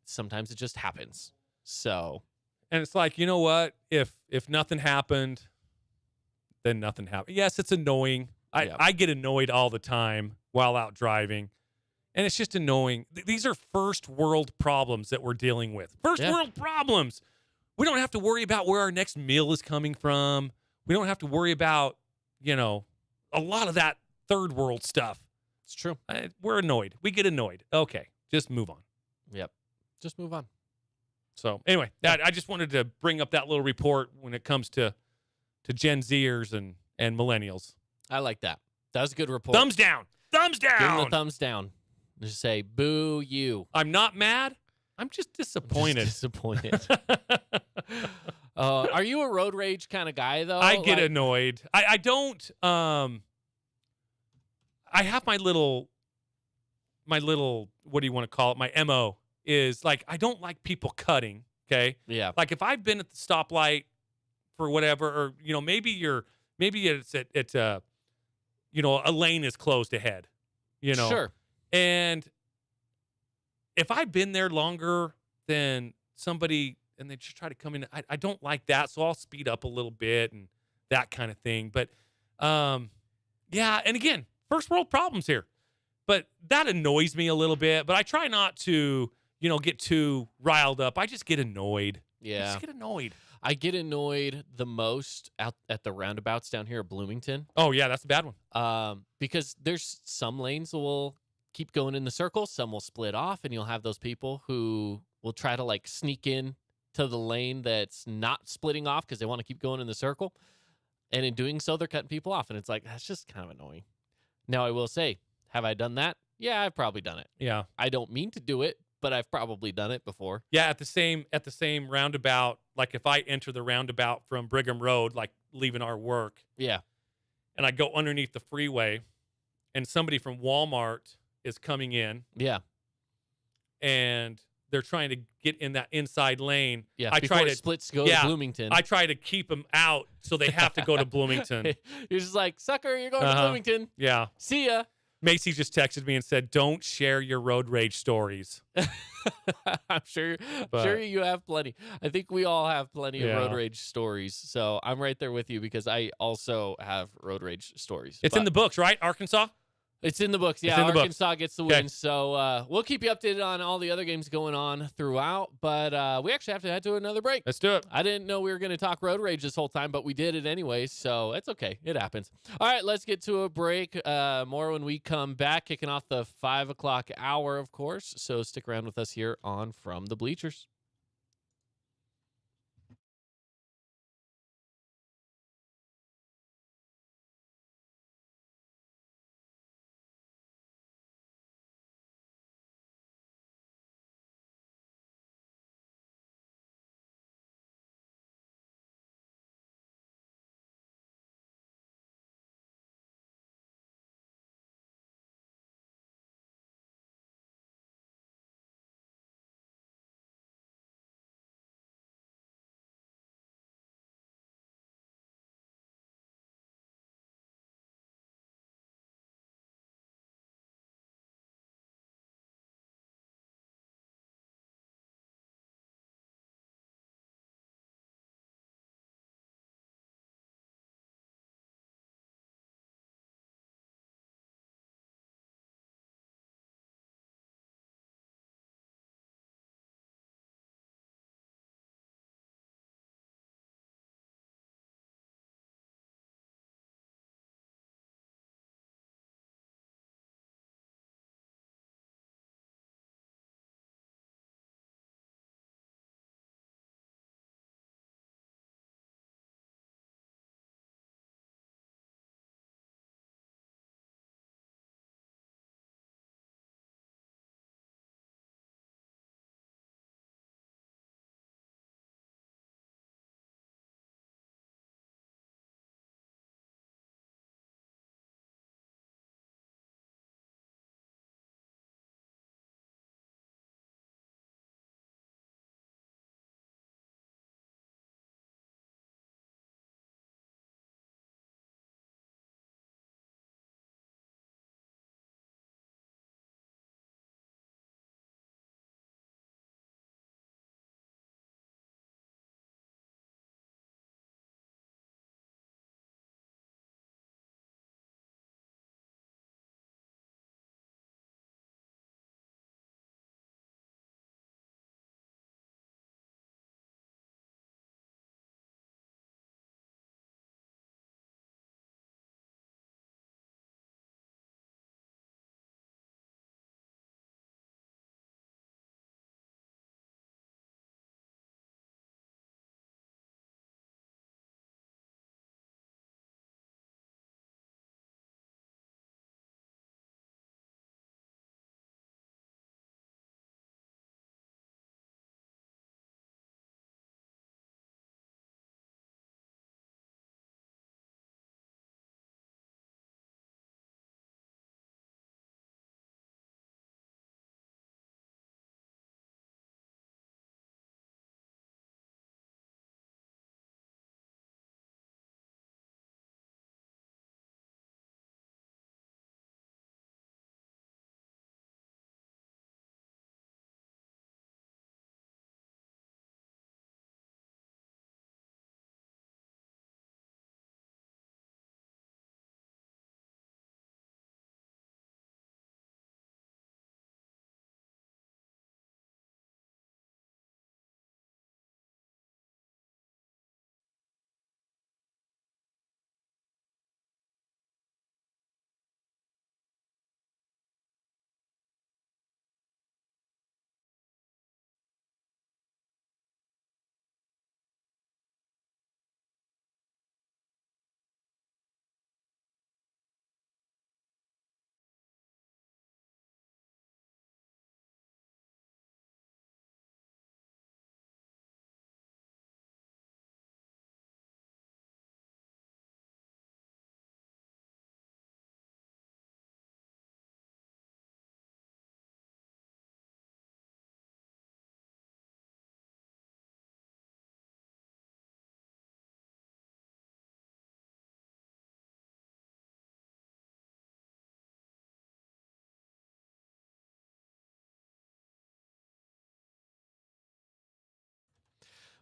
Sometimes it just happens. So. And it's like, you know what? If nothing happened, then nothing happened. Yes, it's annoying. I get annoyed all the time while out driving. And it's just annoying. These are first world problems that we're dealing with. First world problems. We don't have to worry about where our next meal is coming from. We don't have to worry about, a lot of that third world stuff. It's true. We're annoyed. We get annoyed. Okay, just move on. Yep. Just move on. So anyway, I just wanted to bring up that little report when it comes to Gen Zers and millennials. I like that. That was a good report. Thumbs down. Thumbs down. Give them the thumbs down. Just say, boo you. I'm not mad. I'm just disappointed. Are you a road rage kind of guy, though? I get annoyed. I don't. I have my little, what do you want to call it? My MO is like, I don't like people cutting. Okay. Yeah. Like if I've been at the stoplight for whatever, or, maybe it's a lane is closed ahead, Sure. And if I've been there longer than somebody and they just try to come in, I don't like that. So I'll speed up a little bit and that kind of thing. But, yeah. And again, first world problems here, but that annoys me a little bit, but I try not to, get too riled up. I just get annoyed. Yeah. I just get annoyed. I get annoyed the most out at the roundabouts down here at Bloomington. Oh, yeah, that's a bad one. Because there's some lanes that will keep going in the circle, some will split off, and you'll have those people who will try to sneak in to the lane that's not splitting off because they want to keep going in the circle. And in doing so, they're cutting people off. And it's that's just kind of annoying. Now, I will say, have I done that? Yeah, I've probably done it. Yeah. I don't mean to do it, but I've probably done it before. Yeah, at the same roundabout, like if I enter the roundabout from Brigham Road, like leaving our work. Yeah. And I go underneath the freeway and somebody from Walmart is coming in. Yeah. And they're trying to get in that inside lane. Yeah, I before try it splits go to Bloomington. I try to keep them out so they have to go to Bloomington. You're just like, sucker, you're going to Bloomington. Yeah. See ya. Macy just texted me and said, "Don't share your road rage stories." I'm sure you have plenty. I think we all have plenty of road rage stories. So I'm right there with you because I also have road rage stories. It's in the books, right? Arkansas? It's in the books. Yeah, Arkansas gets the win. So we'll keep you updated on all the other games going on throughout. But we actually have to head to another break. Let's do it. I didn't know we were going to talk road rage this whole time, but we did it anyway. So it's okay. It happens. All right, let's get to a break. More when we come back, kicking off the 5 o'clock hour, of course. So stick around with us here on From the Bleachers.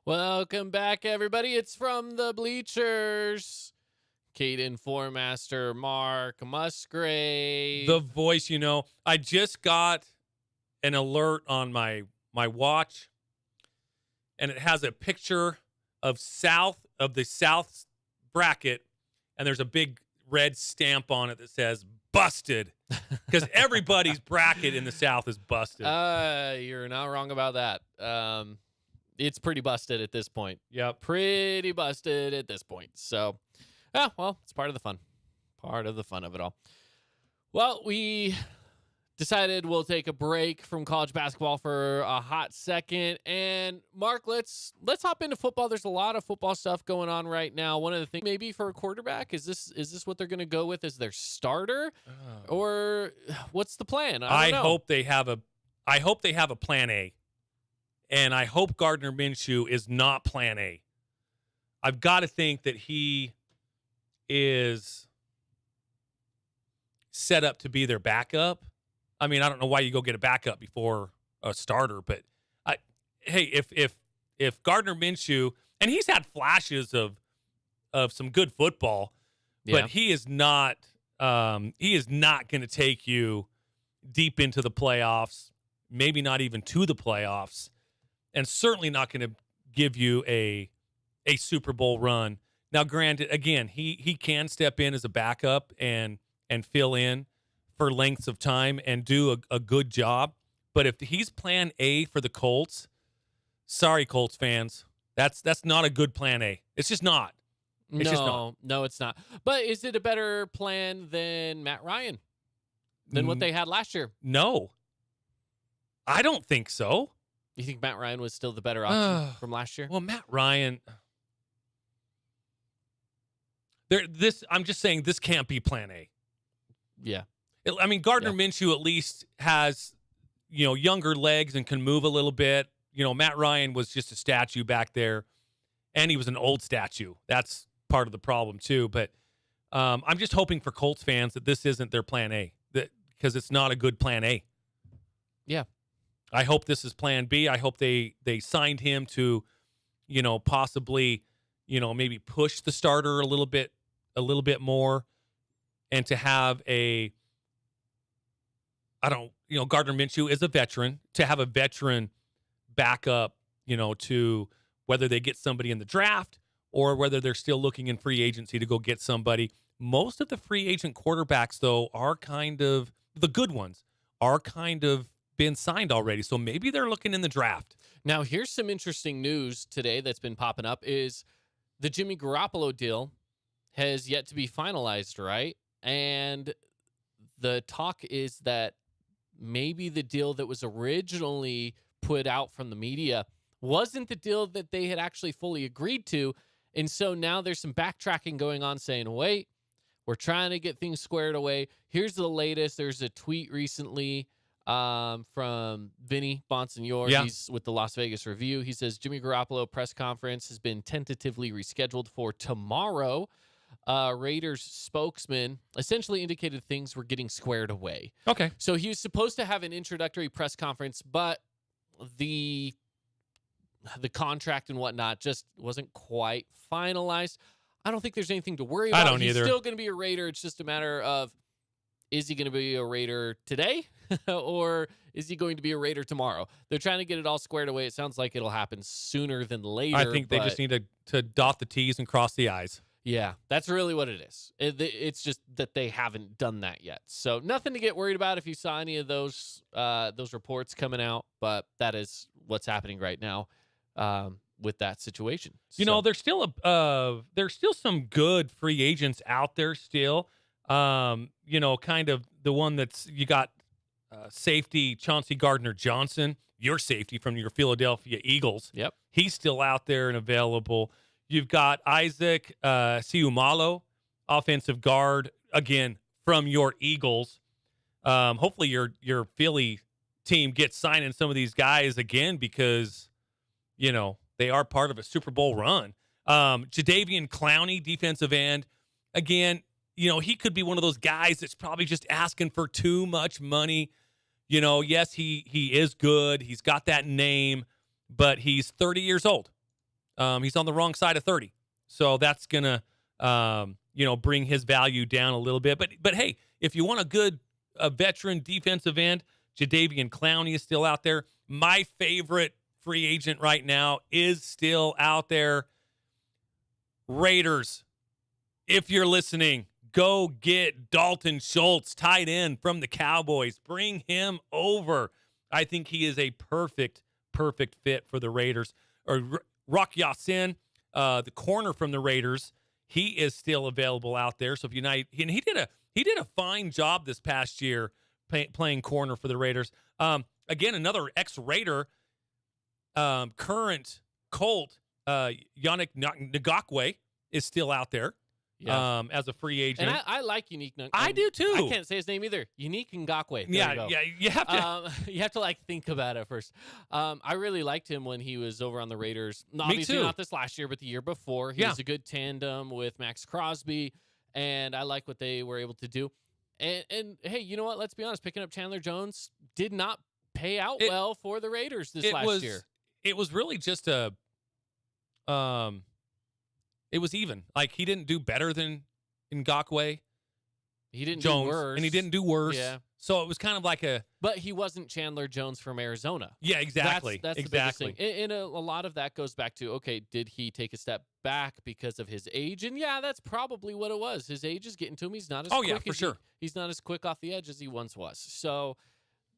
Welcome back, everybody. It's from the Bleachers. Kaden Foremaster, Mark Musgrave. The voice, I just got an alert on my watch, and it has a picture of the South bracket, and there's a big red stamp on it that says busted, because everybody's bracket in the South is busted. You're not wrong about that. It's pretty busted at this point. Yep. Pretty busted at this point. So, well, it's part of the fun. Part of the fun of it all. Well, we decided we'll take a break from college basketball for a hot second. And Mark, let's hop into football. There's a lot of football stuff going on right now. One of the things, maybe for a quarterback, is this what they're going to go with as their starter, or what's the plan? I don't know. hope they have a plan A, and I hope Gardner Minshew is not plan A. I've got to think that he is set up to be their backup. I mean, I don't know why you go get a backup before a starter, but hey, if Gardner Minshew, and he's had flashes of some good football, but he is not going to take you deep into the playoffs, maybe not even to the playoffs, and certainly not going to give you a Super Bowl run. Now, granted, again, he can step in as a backup and fill in for lengths of time and do a good job. But if he's plan A for the Colts, sorry, Colts fans, that's not a good plan A. It's just not. It's just not. No, it's not. But is it a better plan than Matt Ryan, than what they had last year? No. I don't think so. You think Matt Ryan was still the better option from last year? Well, Matt Ryan, I'm just saying this can't be plan A. Yeah. I mean, Gardner Minshew at least has, younger legs and can move a little bit. Matt Ryan was just a statue back there, and he was an old statue. That's part of the problem too. But I'm just hoping for Colts fans that this isn't their plan A, because it's not a good plan A. Yeah. I hope this is plan B. I hope they signed him to, possibly, maybe push the starter a little bit more, and to have Gardner Minshew is a veteran, to have a veteran backup, to whether they get somebody in the draft or whether they're still looking in free agency to go get somebody. Most of the free agent quarterbacks, though, are the good ones are kind of been signed already. So maybe they're looking in the draft. Now, here's some interesting news today that's been popping up is the Jimmy Garoppolo deal has yet to be finalized, right? And the talk is that maybe the deal that was originally put out from the media wasn't the deal that they had actually fully agreed to. And so now there's some backtracking going on saying, wait, we're trying to get things squared away. Here's the latest. There's a tweet recently from Vinny Bonsignor. Yeah. He's with the Las Vegas Review. He says Jimmy Garoppolo press conference has been tentatively rescheduled for tomorrow. Raiders spokesman essentially indicated things were getting squared away. Okay. So he was supposed to have an introductory press conference, but the contract and whatnot just wasn't quite finalized. I don't think there's anything to worry about. I don't either. He's still going to be a Raider. It's just a matter of, is he going to be a Raider today or is he going to be a Raider tomorrow? They're trying to get it all squared away. It sounds like it'll happen sooner than later. I think they just need to dot the T's and cross the I's. Yeah, that's really what it is. It's just that they haven't done that yet. So nothing to get worried about if you saw any of those reports coming out, but that is what's happening right now with that situation. There's still some good free agents out there still. Kind of the one that's you got safety Chauncey Gardner-Johnson, your safety from your Philadelphia Eagles. Yep. He's still out there and available. You've got Isaac Siumalo, offensive guard, again, from your Eagles. Hopefully your Philly team gets signing some of these guys again because, they are part of a Super Bowl run. Jadeveon Clowney, defensive end. Again, he could be one of those guys that's probably just asking for too much money. Yes, he is good. He's got that name, but he's 30 years old. He's on the wrong side of 30. So that's going to, bring his value down a little bit. But hey, if you want a veteran defensive end, Jadeveon Clowney is still out there. My favorite free agent right now is still out there. Raiders, if you're listening, go get Dalton Schultz, tight end from the Cowboys. Bring him over. I think he is a perfect fit for the Raiders. Or Rock Ya-Sin, the corner from the Raiders, he is still available out there. So if you and he did a fine job this past year playing corner for the Raiders. Again, another ex-Raider, current Colt, Yannick Ngakoue is still out there. Yeah. As a free agent. And I like Unique Ngakoue. I do too. I can't say his name either. Unique Ngakoue. There You have to. you have to like think about it first. I really liked him when he was over on the Raiders. Obviously too. not this last year, but the year before. He was a good tandem with Max Crosby, and I like what they were able to do. And hey, you know what? Let's be honest. Picking up Chandler Jones did not pay out well for the Raiders this last year. It was really just a it was even. Like, he didn't do better than Ngakoue. He didn't Jones, do worse. and he didn't do worse. Yeah. So it was kind of like But he wasn't Chandler Jones from Arizona. Yeah, exactly. That's exactly. the biggest thing. And a lot of that goes back to, okay, did he take a step back because of his age? And yeah, that's probably what it was. His age is getting to him. He's not as quick. Yeah, for sure. He's not as quick off the edge as he once was. So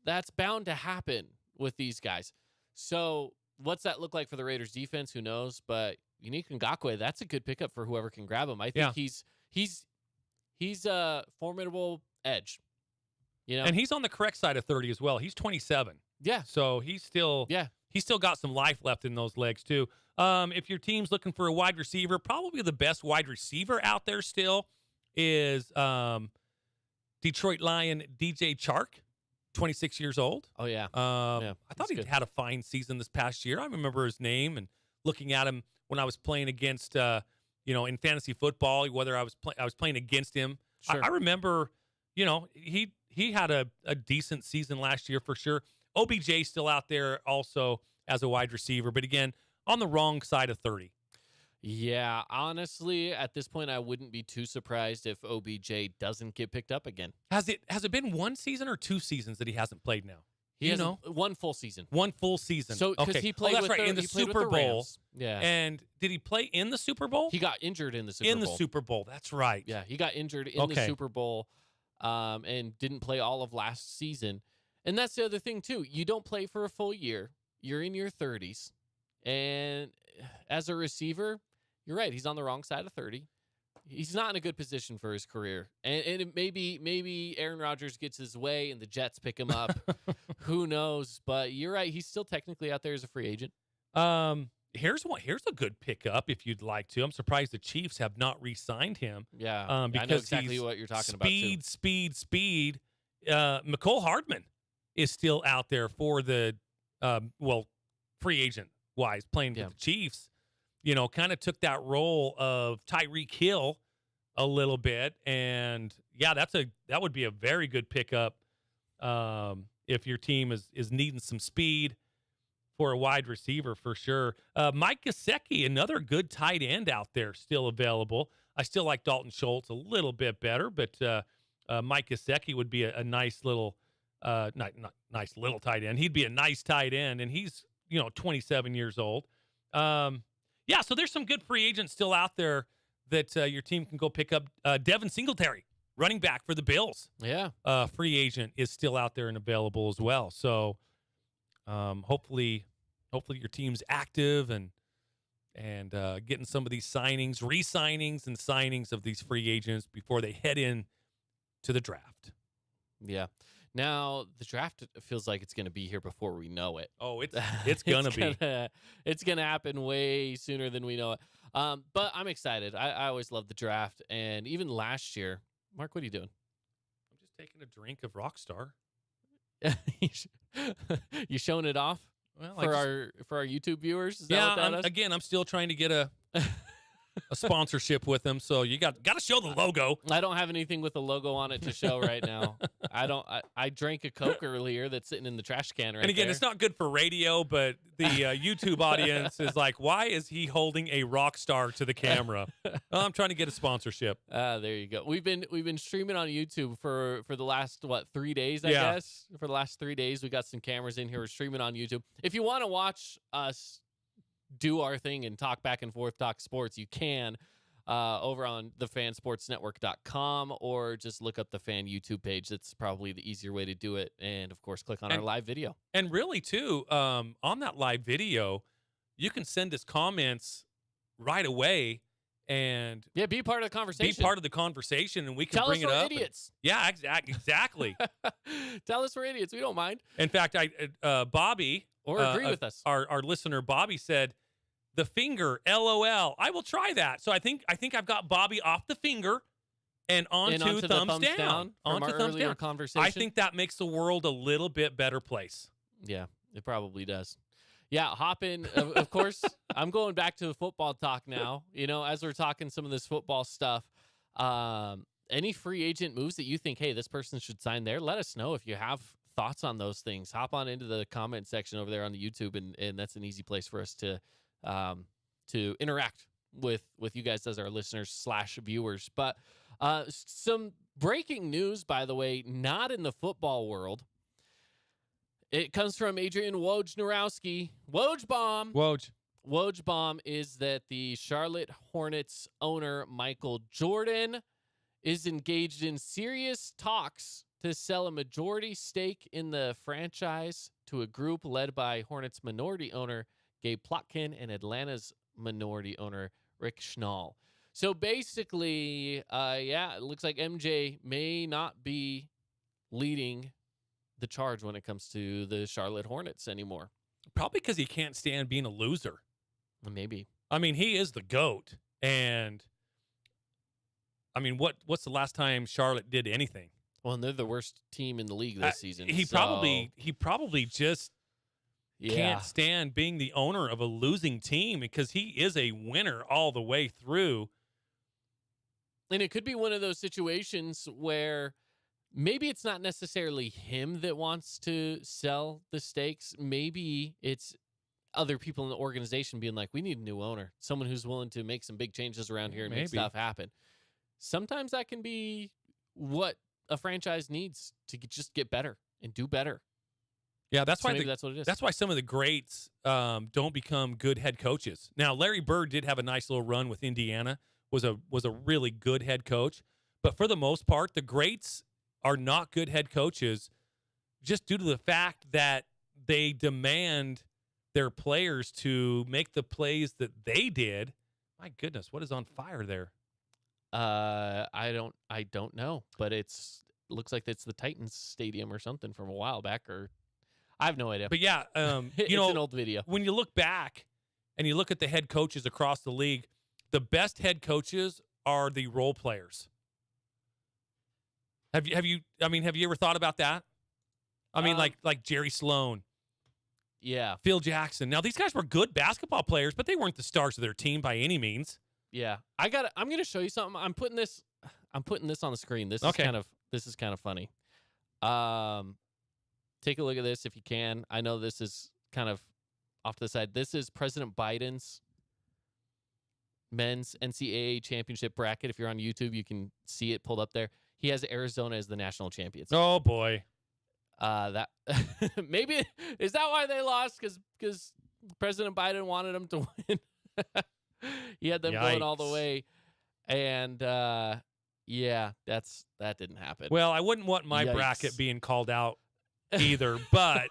that's bound to happen with these guys. So what's that look like for the Raiders defense? Who knows? But Unique Ngakoue, that's a good pickup for whoever can grab him. I think he's a formidable edge. You know? And he's on the correct side of 30 as well. He's 27. Yeah. So he's still got some life left in those legs too. If your team's looking for a wide receiver, probably the best wide receiver out there still is Detroit Lion DJ Chark, 26 years old. Oh yeah. I thought he had a fine season this past year. I remember his name and looking at him when I was playing against in fantasy football, whether I was playing against him. Sure. I remember, he had a decent season last year for sure. OBJ still out there also as a wide receiver, but again, on the wrong side of 30. Yeah, honestly, at this point, I wouldn't be too surprised if OBJ doesn't get picked up again. Has it been one season or 2 seasons that he hasn't played now? He has one full season. One full season. So because he played in the Super Bowl. Yeah. And did he play in the Super Bowl? He got injured in the Super Bowl. In the Super Bowl. That's right. Yeah, he got injured in the Super Bowl, and didn't play all of last season. And that's the other thing too. You don't play for a full year. You're in your 30s, and as a receiver, you're right. He's on the wrong side of 30. He's not in a good position for his career. And maybe Aaron Rodgers gets his way and the Jets pick him up. Who knows? But you're right. He's still technically out there as a free agent. Here's a good pickup if you'd like to. I'm surprised the Chiefs have not re-signed him. Yeah. Because I know exactly what you're talking about too. Speed. McCole Hardman is still out there for the free agent wise playing for the Chiefs. Kind of took that role of Tyreek Hill a little bit. And that would be a very good pickup if your team is needing some speed for a wide receiver for sure. Mike Gesicki, another good tight end out there still available. I still like Dalton Schultz a little bit better, but Mike Gesicki would be a nice little, not nice little tight end. He'd be a nice tight end, and he's 27 years old. So there's some good free agents still out there that your team can go pick up. Devin Singletary, running back for the Bills. Yeah. Free agent is still out there and available as well. So hopefully your team's active and getting some of these signings, re-signings and signings of these free agents before they head in to the draft. Yeah. Now, the draft feels like it's going to be here before we know it. Oh, it's going to be. It's going to happen way sooner than we know it. But I'm excited. I always love the draft. And even last year, Mark, what are you doing? I'm just taking a drink of Rockstar. You showing it off for our YouTube viewers? Is that what that is? Again, I'm still trying to get a a sponsorship with them, so you got to show the logo. I don't have anything with a logo on it to show right now. I drank a Coke earlier that's sitting in the trash can right And again, there. it's not good for radio, but the YouTube audience is like, why is he holding a rock star to the camera? I'm trying to get a sponsorship. There you go. We've been streaming on YouTube for the last 3 days, I Yeah. guess. For the last 3 days, we got some cameras in here. We're streaming on YouTube. If you want to watch us do our thing and talk back and forth, talk sports, you can over on thefansportsnetwork.com, or just look up the Fan YouTube page. That's probably the easier way to do it. And of course, click on our live video. And really, too, on that live video, you can send us comments right away and be part of the conversation. Be part of the conversation, and we can Tell bring us it we're up. idiots. Yeah, exactly. Tell us we're idiots. We don't mind. In fact, Bobby, or agree with us. Our listener Bobby said, "The finger, LOL. I will try that." So I think I've got Bobby off the finger and onto the thumbs down. From Onto our thumbs earlier down. conversation. I think that makes the world a little bit better place. Yeah, it probably does. Yeah, hop in. Of course, I'm going back to the football talk now. As we're talking some of this football stuff, any free agent moves that you think, hey, this person should sign there, let us know if you have thoughts on those things. Hop on into the comment section over there on the YouTube, and that's an easy place for us to interact with you guys as our listeners / viewers. But some breaking news, by the way, not in the football world. It comes from Adrian Wojnarowski. Woj bomb is that the Charlotte Hornets owner, Michael Jordan, is engaged in serious talks to sell a majority stake in the franchise to a group led by Hornets minority owner Gabe Plotkin and Atlanta's minority owner Rick Schnall. So basically, it looks like MJ may not be leading the charge when it comes to the Charlotte Hornets anymore. Probably because he can't stand being a loser. Maybe. I mean, he is the GOAT. And, I mean, what's the last time Charlotte did anything? Well, and they're the worst team in the league this season. He probably just can't stand being the owner of a losing team, because he is a winner all the way through. And it could be one of those situations where maybe it's not necessarily him that wants to sell the stakes. Maybe it's other people in the organization being like, we need a new owner, someone who's willing to make some big changes around here and make stuff happen. Sometimes that can be what a franchise needs to just get better and do better. Yeah, that's why that's what it is. That's why some of the greats don't become good head coaches. Now, Larry Bird did have a nice little run with Indiana, was a really good head coach. But for the most part, the greats are not good head coaches, just due to the fact that they demand their players to make the plays that they did. My goodness, what is on fire there? I don't know, but looks like it's the Titans stadium or something from a while back, or I have no idea. But yeah, it's an old video. When you look back and you look at the head coaches across the league, the best head coaches are the role players. Have you ever thought about that? I mean, like Jerry Sloan. Yeah. Phil Jackson. Now, these guys were good basketball players, but they weren't the stars of their team by any means. Yeah. I'm going to show you something. I'm putting this on the screen. This is kind of funny. Take a look at this if you can. I know this is kind of off to the side. This is President Biden's men's NCAA championship bracket. If you're on YouTube, you can see it pulled up there. He has Arizona as the national champions. Oh boy. That maybe is that why they lost? Because President Biden wanted them to win. He had them going all the way, and that didn't happen. Well, I wouldn't want my bracket being called out either, but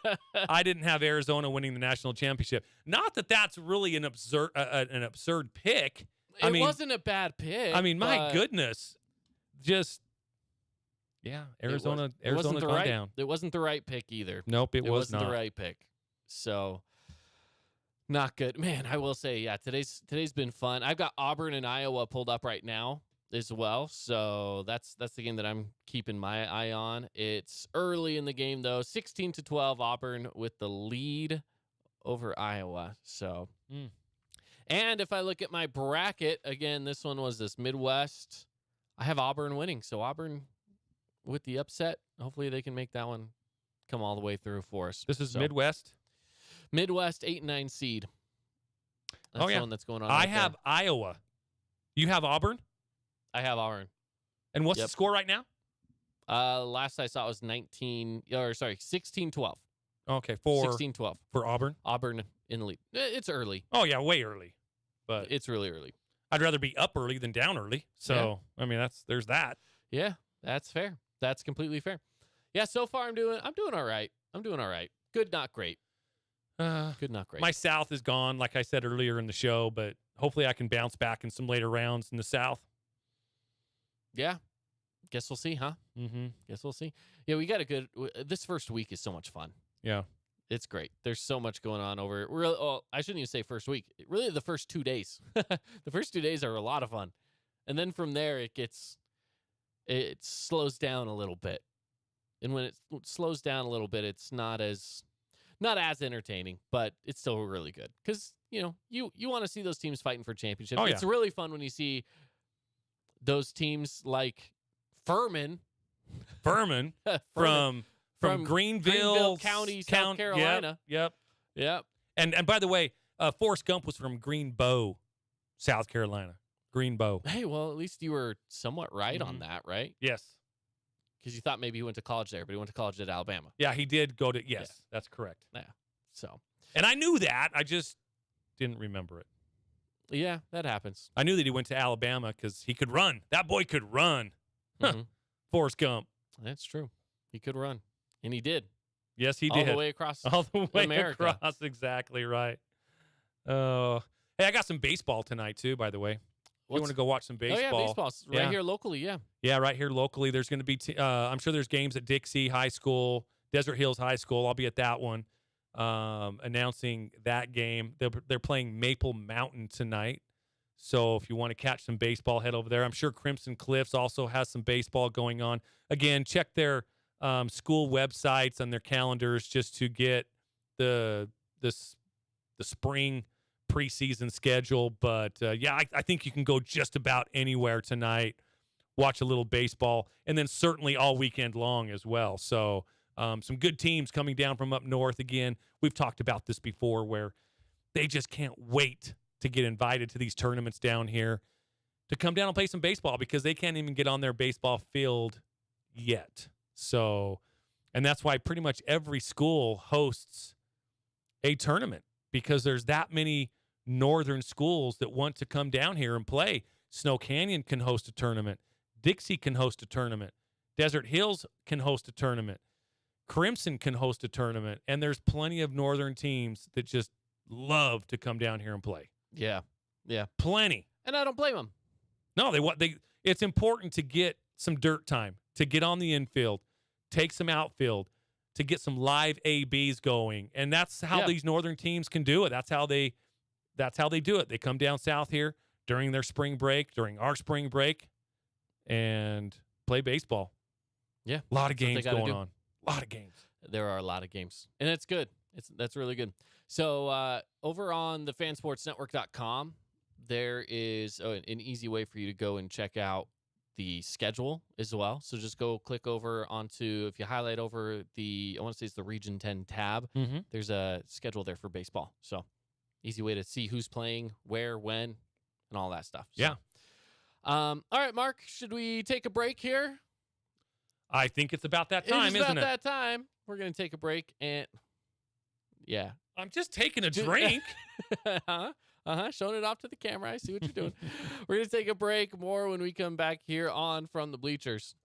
I didn't have Arizona winning the national championship. Not that that's really an absurd pick. It wasn't a bad pick. I mean, my goodness, just. Yeah, Arizona gone down. It wasn't the right pick either. Nope, it wasn't the right pick. So, not good. Man, I will say, yeah, today's been fun. I've got Auburn and Iowa pulled up right now as well. So that's the game that I'm keeping my eye on. It's early in the game though. 16-12, Auburn with the lead over Iowa. So, And if I look at my bracket, again, this one was this Midwest. I have Auburn winning. So Auburn with the upset, hopefully they can make that one come all the way through for us. This is So, Midwest? Midwest 8 and 9 seed. That's the one that's going on. I have Iowa. You have Auburn? I have Auburn. And what's the score right now? Last I saw it was 16-12. Okay, 16-12 for Auburn. Auburn in the lead. It's early. Oh yeah, way early. But It's really early. I'd rather be up early than down early. So I mean, there's that. Yeah, that's fair. That's completely fair. Yeah, so far I'm doing all right. Good, not great. Good, not great. My South is gone, like I said earlier in the show, but hopefully I can bounce back in some later rounds in the South. Yeah. Guess we'll see, huh? Mm-hmm. Guess we'll see. Yeah, we got this first week is so much fun. Yeah. It's great. There's so much going on over. I shouldn't even say first week. Really, the first 2 days. The first 2 days are a lot of fun, and then from there it slows down a little bit. And when it slows down a little bit, it's not as entertaining, but it's still really good because you want to see those teams fighting for championships. Oh, yeah. It's really fun when you see those teams like Furman from Greenville County, South Carolina. Yep. And by the way, Forrest Gump was from Greenbow, South Carolina. Greenbow. Hey, well, at least you were somewhat right on that, right? Yes. Because you thought maybe he went to college there, but he went to college at Alabama. Yeah, he did go to. Yes, that's correct. Yeah. So. And I knew that. I just didn't remember it. Yeah, that happens. I knew that he went to Alabama because he could run. That boy could run. Mm-hmm. Forrest Gump. That's true. He could run. And he did. Yes, he did. All the way across America. Across, exactly right. Hey, I got some baseball tonight, too, by the way. You want to go watch some baseball? Oh, yeah, baseball's right here locally, yeah. Yeah, right here locally. There's going to be, I'm sure there's games at Dixie High School, Desert Hills High School. I'll be at that one announcing that game. They're playing Maple Mountain tonight. So if you want to catch some baseball, head over there. I'm sure Crimson Cliffs also has some baseball going on. Again, check their school websites and their calendars just to get the spring preseason schedule. But, I think you can go just about anywhere tonight, watch a little baseball, and then certainly all weekend long as well. So some good teams coming down from up north again. We've talked about this before where they just can't wait to get invited to these tournaments down here to come down and play some baseball because they can't even get on their baseball field yet. So, and that's why pretty much every school hosts a tournament because there's that many northern schools that want to come down here and play. Snow Canyon can host a tournament. Dixie can host a tournament. Desert Hills can host a tournament. Crimson can host a tournament. And there's plenty of northern teams that just love to come down here and play. Yeah. Yeah. Plenty. And I don't blame them. No, it's important to get some dirt time, to get on the infield, take some outfield, to get some live ABs going. And that's how these northern teams can do it. That's how they do it. They come down south here during their spring break, during our spring break, and play baseball. Yeah. A lot of games going on. A lot of games. There are a lot of games. And it's good. That's really good. So over on the fansportsnetwork.com, there is an easy way for you to go and check out the schedule as well. So just go click over onto, if you highlight over I want to say it's the Region 10 tab, there's a schedule there for baseball. So easy way to see who's playing, where, when, and all that stuff. So, yeah. All right, Mark, should we take a break here? I think it's about that time, isn't it? It's about that time. We're going to take a break and... Yeah. I'm just taking a drink. Showing it off to the camera. I see what you're doing. We're going to take a break. More when we come back here on From the Bleachers.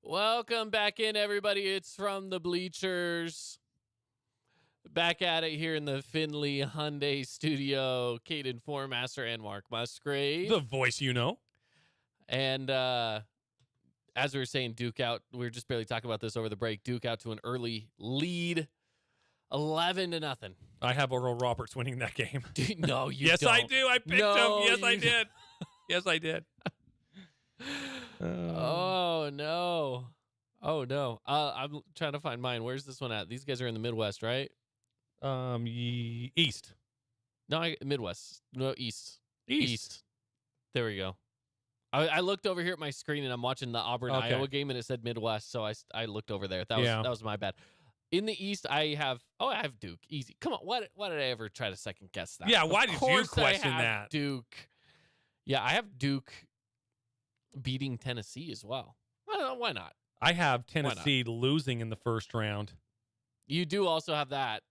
Welcome back in, everybody. It's from the Bleachers. Back at it here in the Findlay Hyundai studio. Kaden Foremaster and Mark Musgrave. The voice you know. And as we were saying, Duke out. We were just barely talking about this over the break. Duke out to an early lead, 11-0. I have Oral Roberts winning that game. No, you yes, don't. I do. I picked No, him. Yes, I you did. Yes, I did. Oh, no. Oh, no. I'm trying to find mine. Where's this one at? These guys are in the Midwest, right? East. No, Midwest. No, East. East. There we go. I looked over here at my screen, and I'm watching the Auburn-Iowa game, and it said Midwest, so I looked over there. That was my bad. In the East, I have Duke. Easy. Come on. Why did I ever try to second guess that? Yeah, why did you Of course question I have that? Duke. Yeah, I have Duke beating Tennessee as well. Why not? I have Tennessee losing in the first round. You do also have that.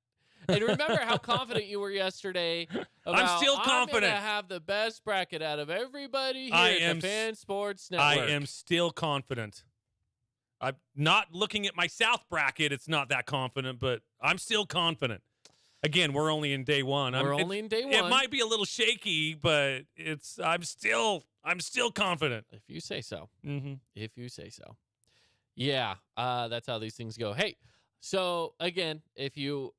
And remember how confident you were yesterday about, I'm still confident. I'm going to have the best bracket out of everybody here at the Fan Sports Network. I am still confident. I'm not looking at my South bracket. It's not that confident, but I'm still confident. Again, we're only in day one. We're only in day one. It might be a little shaky, but I'm still confident. If you say so. Mm-hmm. If you say so. Yeah, that's how these things go. Hey, so again, if you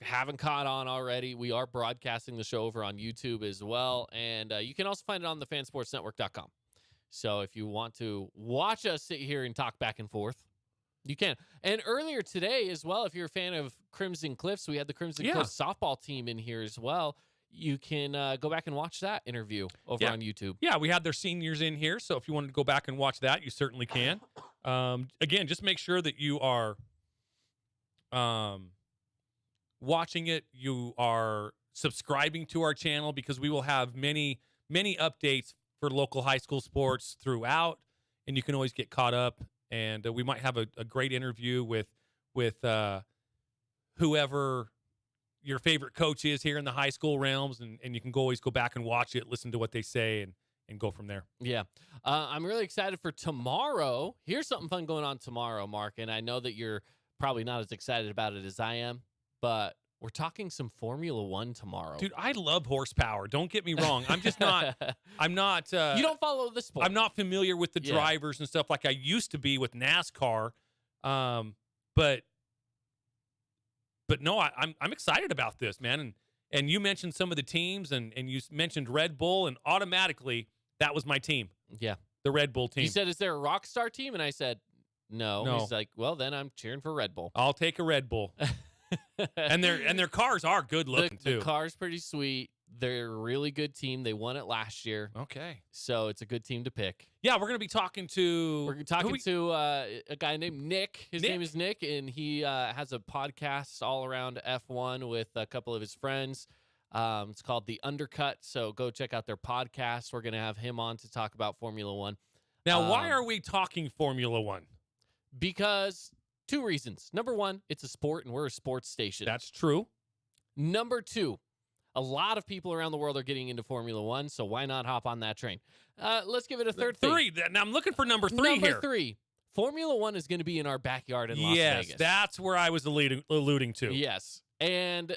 haven't caught on already, we are broadcasting the show over on YouTube as well, and you can also find it on the fansportsnetwork.com. So if you want to watch us sit here and talk back and forth, you can. And earlier today as well, if you're a fan of Crimson Cliffs, we had the Crimson Cliffs softball team in here as well. You can go back and watch that interview over on YouTube. Yeah, we had their seniors in here, so if you wanted to go back and watch that, you certainly can. Again, just make sure that you are watching it. You are subscribing to our channel because we will have many, many updates for local high school sports throughout, and you can always get caught up. And we might have a great interview with whoever your favorite coach is here in the high school realms, and you can always go back and watch it, listen to what they say, and go from there. Yeah. I'm really excited for tomorrow. Here's something fun going on tomorrow, Mark, and I know that you're probably not as excited about it as I am, but we're talking some Formula One tomorrow. Dude, I love horsepower. Don't get me wrong. I'm just not I'm not you don't follow the sport. I'm not familiar with the drivers and stuff like I used to be with NASCAR. But no, I'm excited about this, man. And you mentioned some of the teams, and you mentioned Red Bull, and automatically that was my team. Yeah. The Red Bull team. He said, "Is there a rock star team?" And I said, No. He's like, "Well, then I'm cheering for Red Bull." I'll take a Red Bull. and their cars are good looking too. The car's pretty sweet. They're a really good team. They won it last year. Okay. So it's a good team to pick. Yeah, we're going to be talking to... We're talking to a guy named Nick. His name is Nick, and he has a podcast all around F1 with a couple of his friends. It's called The Undercut, so go check out their podcast. We're going to have him on to talk about Formula One. Now, why are we talking Formula One? Because... 2 reasons. Number 1, it's a sport, and we're a sports station. That's true. Number 2, a lot of people around the world are getting into Formula One, so why not hop on that train? Let's give it a third thing. Now, I'm looking for number 3 here. Number 3, Formula One is going to be in our backyard in Las Vegas. Yes, that's where I was alluding to. Yes, and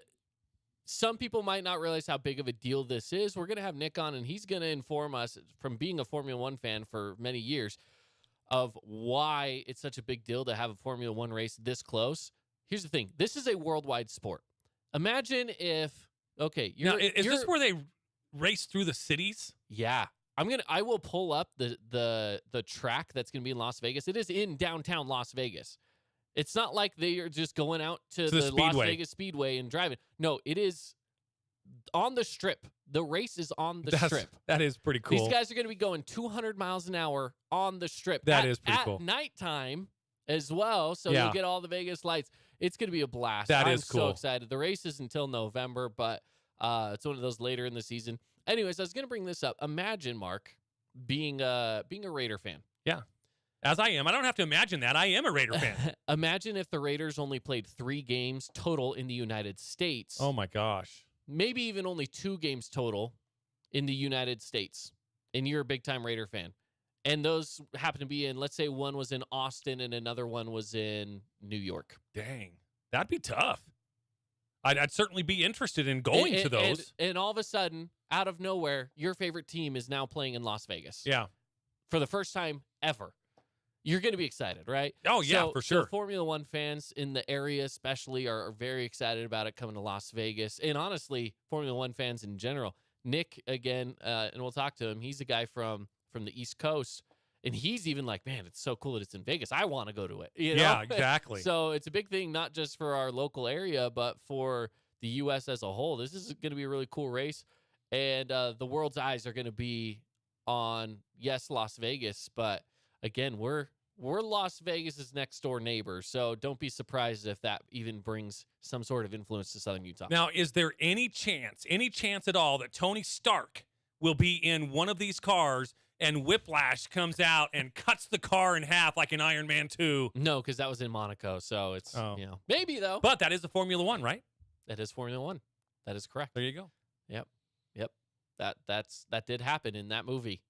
some people might not realize how big of a deal this is. We're going to have Nick on, and he's going to inform us, from being a Formula One fan for many years, of why it's such a big deal to have a Formula One race this close. Here's the thing. This is a worldwide sport. Imagine if, is this where they race through the cities? Yeah. I will pull up the track that's going to be in Las Vegas. It is in downtown Las Vegas. It's not like they are just going out to the Las Vegas Speedway and driving. No, it is on the Strip. The race is on the Strip. That is pretty cool. These guys are going to be going 200 miles an hour on the Strip. That is pretty cool. At nighttime as well, so you'll get all the Vegas lights. It's going to be a blast. I'm so excited. The race is until November, but it's one of those later in the season. Anyways, I was going to bring this up. Imagine, Mark, being a Raider fan. Yeah. As I am. I don't have to imagine that. I am a Raider fan. Imagine if the Raiders only played 3 games total in the United States. Oh, my gosh. Maybe even only 2 games total in the United States, and you're a big-time Raider fan. And those happen to be in, let's say one was in Austin and another one was in New York. Dang. That'd be tough. I'd certainly be interested in going to those. And all of a sudden, out of nowhere, your favorite team is now playing in Las Vegas. Yeah. For the first time ever. You're going to be excited, right? Oh, yeah, for sure. So Formula One fans in the area especially are very excited about it coming to Las Vegas. And honestly, Formula One fans in general. Nick, again, and we'll talk to him, he's a guy from the East Coast. And he's even like, man, it's so cool that it's in Vegas. I want to go to it. You know? Yeah, exactly. So it's a big thing, not just for our local area, but for the U.S. as a whole. This is going to be a really cool race. And the world's eyes are going to be on, yes, Las Vegas. But again, we're Las Vegas's next door neighbor. So don't be surprised if that even brings some sort of influence to Southern Utah. Now, is there any chance at all that Tony Stark will be in one of these cars and Whiplash comes out and cuts the car in half like in Iron Man 2? No, because that was in Monaco. So it's, maybe though. But that is a Formula One, right? That is Formula One. That is correct. There you go. Yep. That did happen in that movie.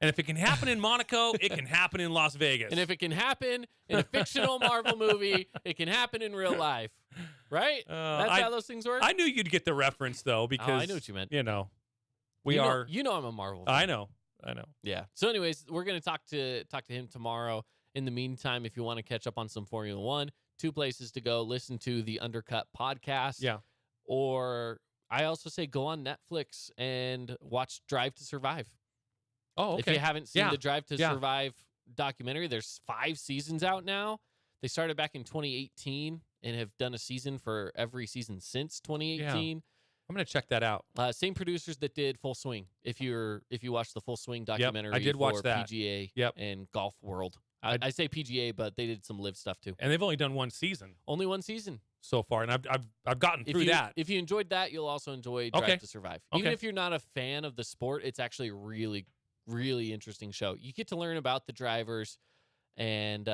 And if it can happen in Monaco, it can happen in Las Vegas. And if it can happen in a fictional Marvel movie, it can happen in real life. Right? That's how those things work? I knew you'd get the reference, though, because I knew what you meant. You know, I'm a Marvel fan. I know. Yeah. So anyways, we're going to talk to him tomorrow. In the meantime, if you want to catch up on some Formula One, 2 places to go. Listen to the Undercut podcast. Yeah. Or I also say go on Netflix and watch Drive to Survive. Oh, okay. If you haven't seen the Drive to Survive documentary, there's 5 seasons out now. They started back in 2018 and have done a season for every season since 2018. Yeah. I'm going to check that out. Same producers that did Full Swing. If you watch the Full Swing documentary, I did watch that. PGA and Golf World. I say PGA, but they did some live stuff too. And they've only done 1 season. Only 1 season so far, and I've gotten through that. If you enjoyed that, you'll also enjoy Drive to Survive. Even if you're not a fan of the sport, it's actually a really, really interesting show. You get to learn about the drivers and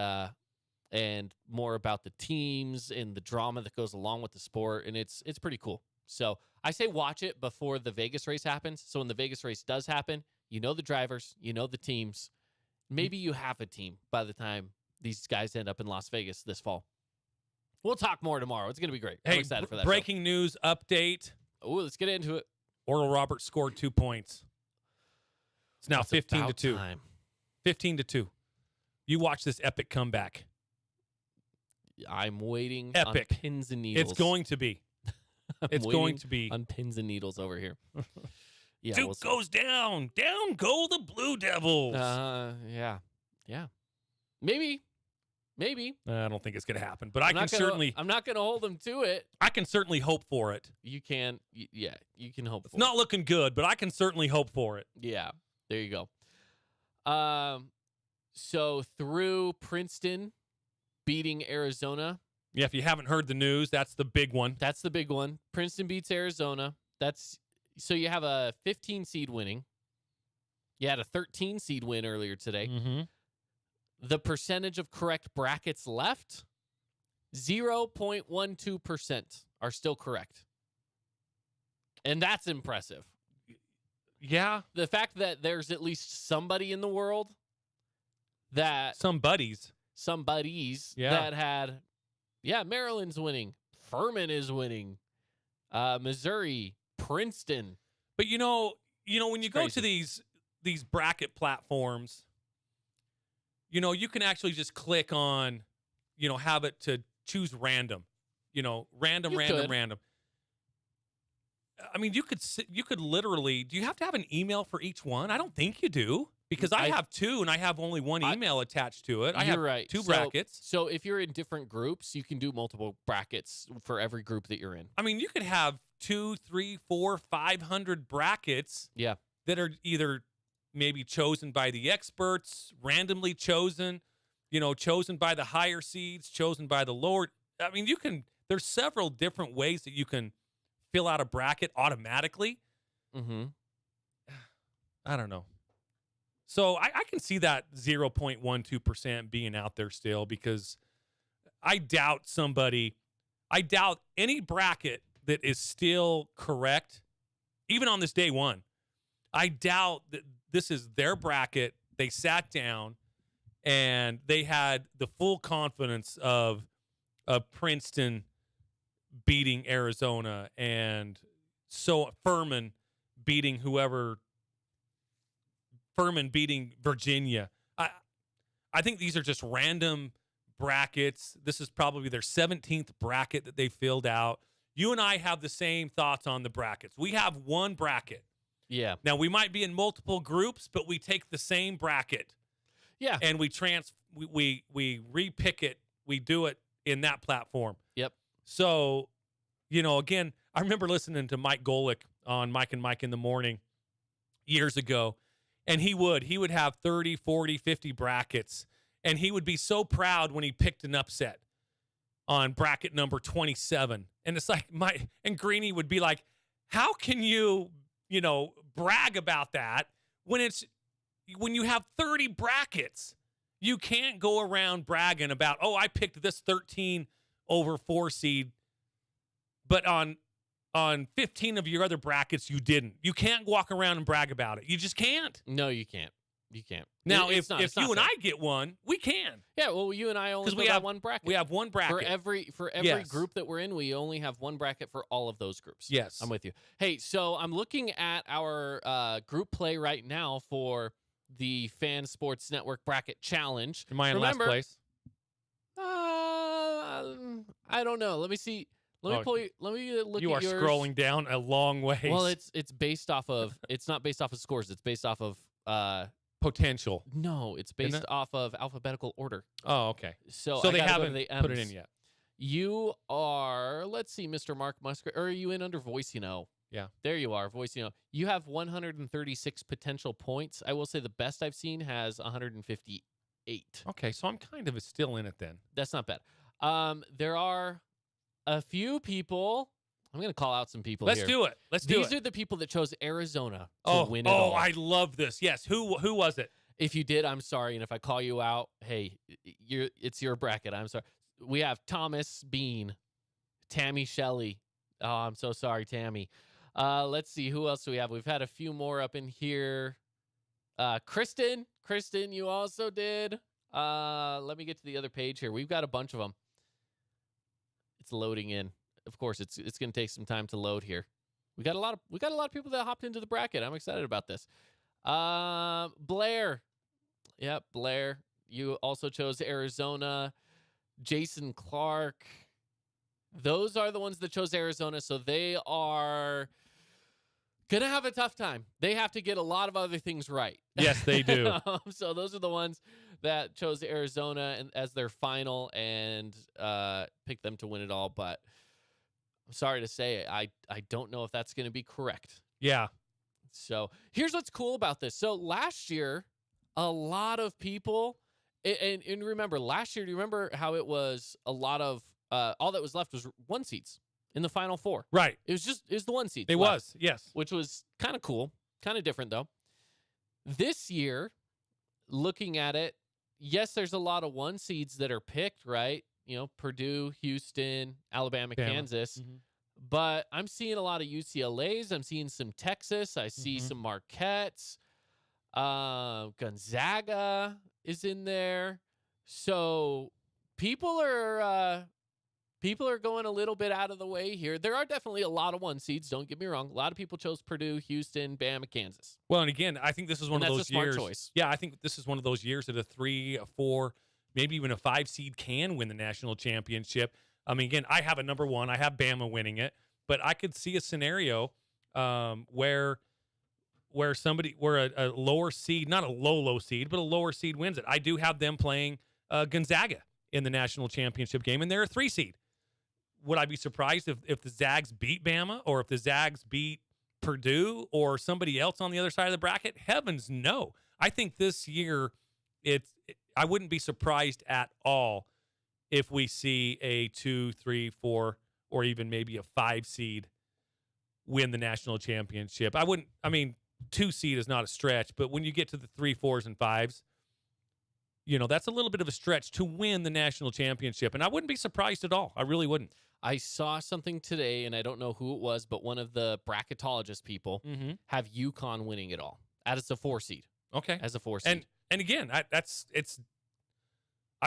more about the teams and the drama that goes along with the sport, and it's pretty cool. So I say watch it before the Vegas race happens. So when the Vegas race does happen, you know the drivers, you know the teams. Maybe you have a team by the time these guys end up in Las Vegas this fall. We'll talk more tomorrow. It's going to be great. I'm excited for that. Breaking news update. Oh, let's get into it. Oral Roberts scored 2 points. It's now 15-2. 15-2. You watch this epic comeback. I'm waiting epic. On pins and needles. It's going to be. It's going to be. On pins and needles over here. Yeah, Duke goes down. Down go the Blue Devils. Yeah. Maybe. I don't think it's going to happen, but I'm not going to hold them to it. I can certainly hope for it. You can. Yeah, you can hope for it. It's not looking good, but I can certainly hope for it. Yeah, there you go. So through Princeton beating Arizona. Yeah, if you haven't heard the news, that's the big one. That's the big one. Princeton beats Arizona. So you have a 15 seed winning. You had a 13 seed win earlier today. Mm-hmm. The percentage of correct brackets left, 0.12% are still correct. And that's impressive. Yeah. The fact that there's at least somebody in the world that... Somebodies that had... Yeah, Maryland's winning. Furman is winning. Missouri, Princeton. But you know when you go to these bracket platforms, you can actually just click on, have it to choose random. Random. I mean, you could literally. Do you have to have an email for each one? I don't think you do. Because I have 2, and I have only 1 email attached to it. I have right. 2 brackets. So if you're in different groups, you can do multiple brackets for every group that you're in. I mean, you could have 2, 3, 4, 500 brackets. Yeah. That are either maybe chosen by the experts, randomly chosen, chosen by the higher seeds, chosen by the lower. I mean, there's several different ways that you can fill out a bracket automatically. Mm-hmm. I don't know. So I can see that 0.12% being out there still, because I doubt any bracket that is still correct, even on this day one. I doubt that this is their bracket they sat down and they had the full confidence of Princeton beating Arizona and so Furman beating Virginia. I think these are just random brackets. This is probably their 17th bracket that they filled out. You and I have the same thoughts on the brackets. We have one bracket. Yeah. Now, we might be in multiple groups, but we take the same bracket. Yeah. And we repick it. We do it in that platform. Yep. So, again, I remember listening to Mike Golick on Mike and Mike in the Morning years ago, and he would have 30, 40, 50 brackets, and he would be so proud when he picked an upset on bracket number 27. And it's like and Greeny would be like, how can you, brag about that when you have 30 brackets? You can't go around bragging about, I picked this 13 over 4 seed, but on 15 of your other brackets, you didn't. You can't walk around and brag about it. You just can't. No, you can't. You can't. Now, It's not if you and fair. I get one, we can. Yeah, well, you and I only we have have one bracket. We have one bracket. For every Yes. group that we're in, we only have one bracket for all of those groups. Yes. I'm with you. Hey, so I'm looking at our group play right now for the Fan Sports Network Bracket Challenge. Am I in Remember, last place? I don't know. Let me see. Let me look You at are yours. scrolling down a long ways. Well, it's based off of. It's not based off of scores. It's based off of. potential. No, it's based off of alphabetical order. Oh, okay. So they I gotta go to haven't the put it M's. in yet. You are, let's see, Mr. Mark Musgrave, or are you in under Voice Yeah. There you are, Voice You have 136 potential points. I will say the best I've seen has 158. Okay, so I'm kind of still in it then. That's not bad. There are a few people. I'm going to call out some people Let's here. do it. These are the people that chose Arizona to win it Oh, all. I love this. Yes. Who was it? If you did, I'm sorry. And if I call you out, hey, it's your bracket. I'm sorry. We have Thomas Bean, Tammy Shelley. Oh, I'm so sorry, Tammy. Let's see. Who else do we have? We've had a few more up in here. Kristen, you also did. Let me get to the other page here. We've got a bunch of them. It's loading in. Of course, it's going to take some time to load here. We got a lot of people that hopped into the bracket. I'm excited about this. Blair. Yep, Blair. You also chose Arizona. Jason Clark. Those are the ones that chose Arizona, so they are going to have a tough time. They have to get a lot of other things right. Yes, they do. So those are the ones that chose Arizona as their final and picked them to win it all, but I'm sorry to say, I don't know if that's going to be correct. Yeah. So here's what's cool about this. So last year, a lot of people, and remember, last year, do you remember how it was a lot of, all that was left was 1 seeds in the Final Four? Right. It was the 1 seed. It was, yes. Which was kind of cool, kind of different, though. This year, looking at it, yes, there's a lot of 1 seeds that are picked, right? Purdue, Houston, Alabama, Kansas. Mm-hmm. But I'm seeing a lot of UCLAs. I'm seeing some Texas. I see some Marquettes. Gonzaga is in there. So people are going a little bit out of the way here. There are definitely a lot of 1 seeds. Don't get me wrong. A lot of people chose Purdue, Houston, Bama, Kansas. Well, and again, I think this is one of those that's a smart years. choice. Yeah, I think this is one of those years that a 3, a 4, maybe even a 5 seed can win the national championship. I mean, again, I have a number 1. I have Bama winning it, but I could see a scenario where a lower seed, not a low seed, but a lower seed wins it. I do have them playing Gonzaga in the national championship game, and they're a 3 seed. Would I be surprised if the Zags beat Bama or if the Zags beat Purdue or somebody else on the other side of the bracket? Heavens, no. I think this year I wouldn't be surprised at all if we see a 2, 3, 4, or even maybe a 5 seed win the national championship. 2 seed is not a stretch, but when you get to the 3, 4s, and 5s, that's a little bit of a stretch to win the national championship. And I wouldn't be surprised at all. I really wouldn't. I saw something today, and I don't know who it was, but one of the bracketologist people have UConn winning it all as a 4 seed. Okay. as a 4 seed. And again, I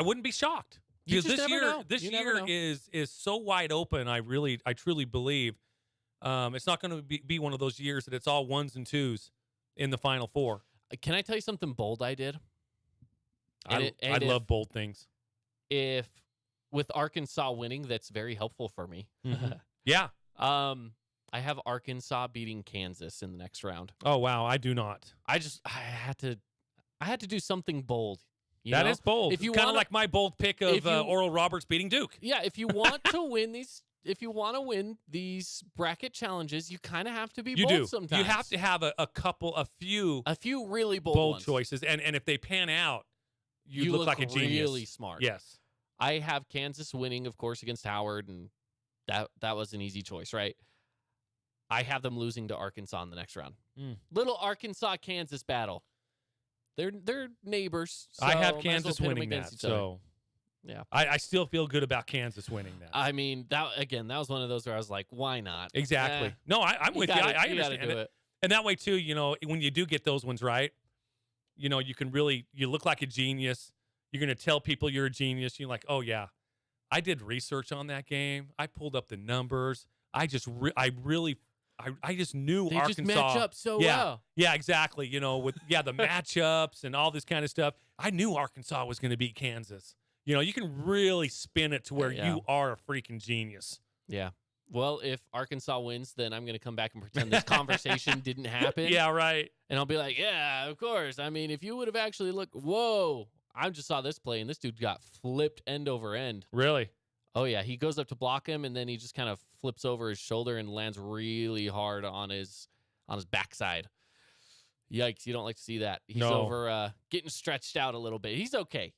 wouldn't be shocked. You Because just this never year, know. this You never year know. is so wide open. I truly believe it's not going to be one of those years that it's all ones and twos in the Final Four. Can I tell you something bold I did? I love bold things. If with Arkansas winning, that's very helpful for me. Yeah. I have Arkansas beating Kansas in the next round. Oh wow, I do not. I had to do something bold. That is bold. If you kind of wanna- like my bold pick of Oral Roberts beating Duke. Yeah, if you want to win these bracket challenges, you kind of have to be You bold do. sometimes. You have to have a few really bold ones. choices, and if they pan out, you look like a genius. Really smart. Yes. I have Kansas winning, of course, against Howard, and that was an easy choice, right? I have them losing to Arkansas in the next round. Little Arkansas-Kansas battle. They're neighbors. So I have might as well Kansas pit 'em winning against that. each other. So yeah, I still feel good about Kansas winning that. I mean that was one of those where I was like, why not? Exactly. No, I'm with you. I You gotta understand do it. it. And that way too, when you do get those ones right, you look like a genius. You're going to tell people you're a genius. You're like, oh yeah, I did research on that game. I pulled up the numbers. I just knew They Arkansas. just match up so well. Yeah, exactly. With the matchups and all this kind of stuff. I knew Arkansas was going to beat Kansas. You can really spin it to where Yeah. you are a freaking genius. Yeah. Well, if Arkansas wins, then I'm going to come back and pretend this conversation didn't happen. Yeah, right. And I'll be like, yeah, of course. I mean, if you would have actually looked, whoa, I just saw this play, and this dude got flipped end over end. Really? Oh, yeah. He goes up to block him, and then he just kind of flips over his shoulder and lands really hard on his backside. Yikes. You don't like to see that. He's No. over getting stretched out a little bit. He's okay.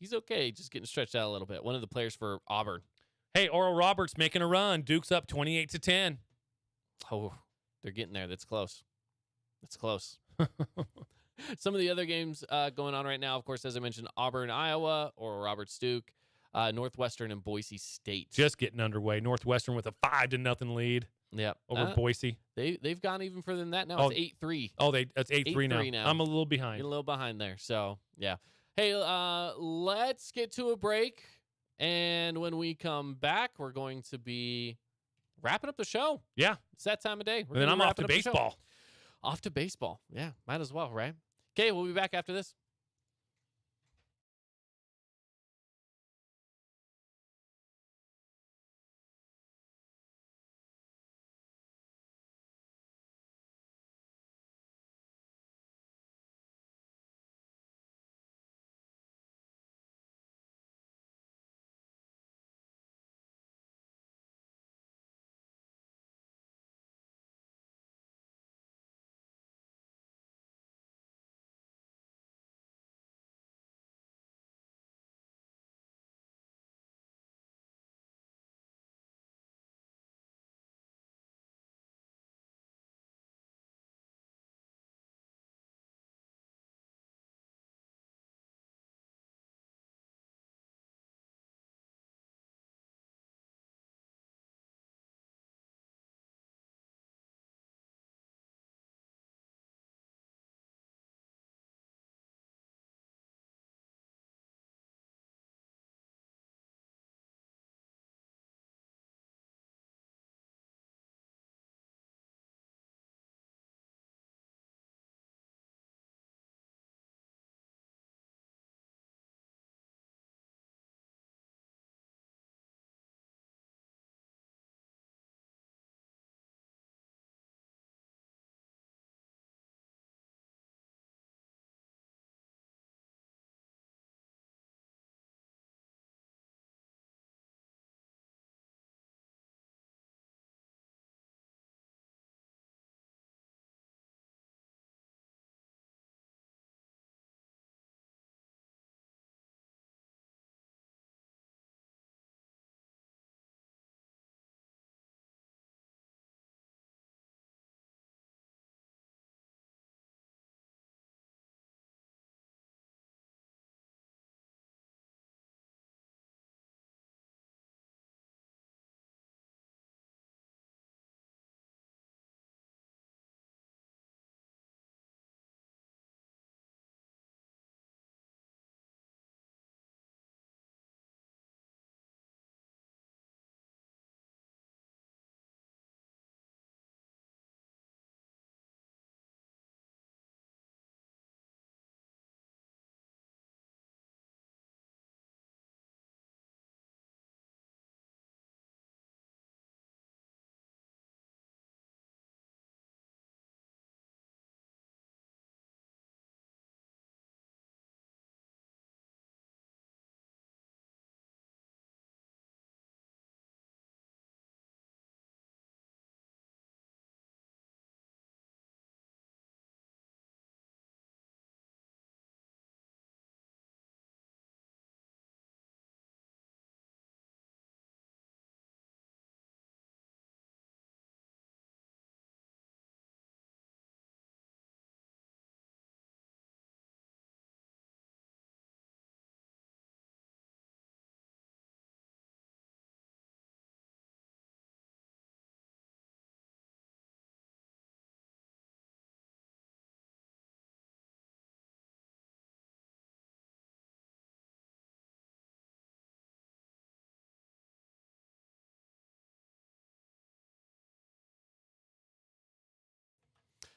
Just getting stretched out a little bit. One of the players for Auburn. Hey, Oral Roberts making a run. Duke's up 28-10. Oh, they're getting there. That's close. Some of the other games going on right now, of course, as I mentioned, Auburn, Iowa, Oral Roberts, Duke, Northwestern, and Boise State. Just getting underway. Northwestern with a 5-0 lead Yep. over Boise. They've gone even further than that now. Oh. It's 8-3. Oh, that's 8-3 8-3 now. now. I'm a little behind. Getting a little behind there. So, yeah. Hey, let's get to a break. And when we come back, we're going to be wrapping up the show. Yeah. It's that time of day. And then I'm off to baseball. Off to baseball. Yeah, might as well, right? Okay, we'll be back after this.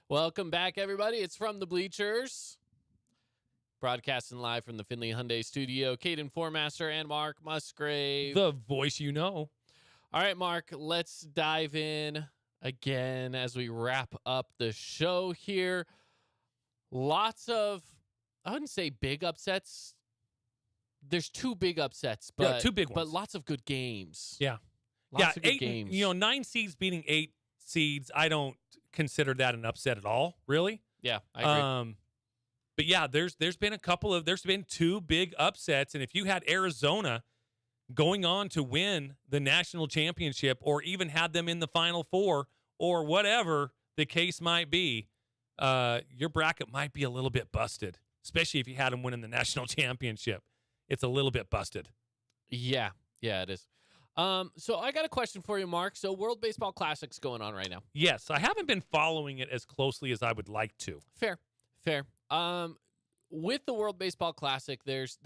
Welcome back, everybody. It's from the Bleachers. Broadcasting live from the Findlay Hyundai studio. Kaden Foremaster and Mark Musgrave. The voice you know. All right, Mark, let's dive in again as we wrap up the show here. Lots of, I wouldn't say big upsets. There's 2 big upsets, but yeah, 2 big ones. But lots of good games. Yeah. Lots of good games. 9 seeds beating 8 seeds, I don't consider that an upset at all, really. Yeah, I agree. But yeah, there's been 2 big upsets, and if you had Arizona going on to win the national championship or even had them in the Final Four or whatever the case might be, your bracket might be a little bit busted, especially if you had them winning the national championship. It's a little bit busted. Yeah, it is. So I got a question for you, Mark. So World Baseball Classic's going on right now. Yes, I haven't been following it as closely as I would like to. Fair. With the World Baseball Classic, there's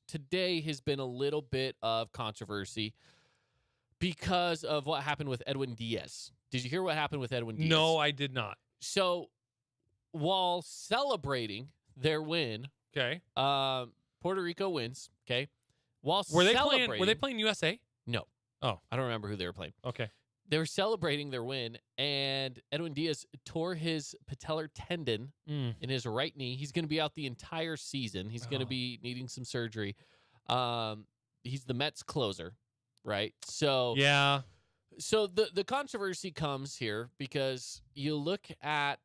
today has been a little bit of controversy because of what happened with Edwin Diaz. Did you hear what happened with Edwin Diaz? No, I did not. So while celebrating their win, Okay. Puerto Rico wins. Okay. While Were they celebrating, playing USA? No. Oh. I don't remember who they were playing. Okay. They were celebrating their win, and Edwin Diaz tore his patellar tendon in his right knee. He's going to be out the entire season. He's going to be needing some surgery. He's the Mets closer, right? So yeah. So the controversy comes here because you look at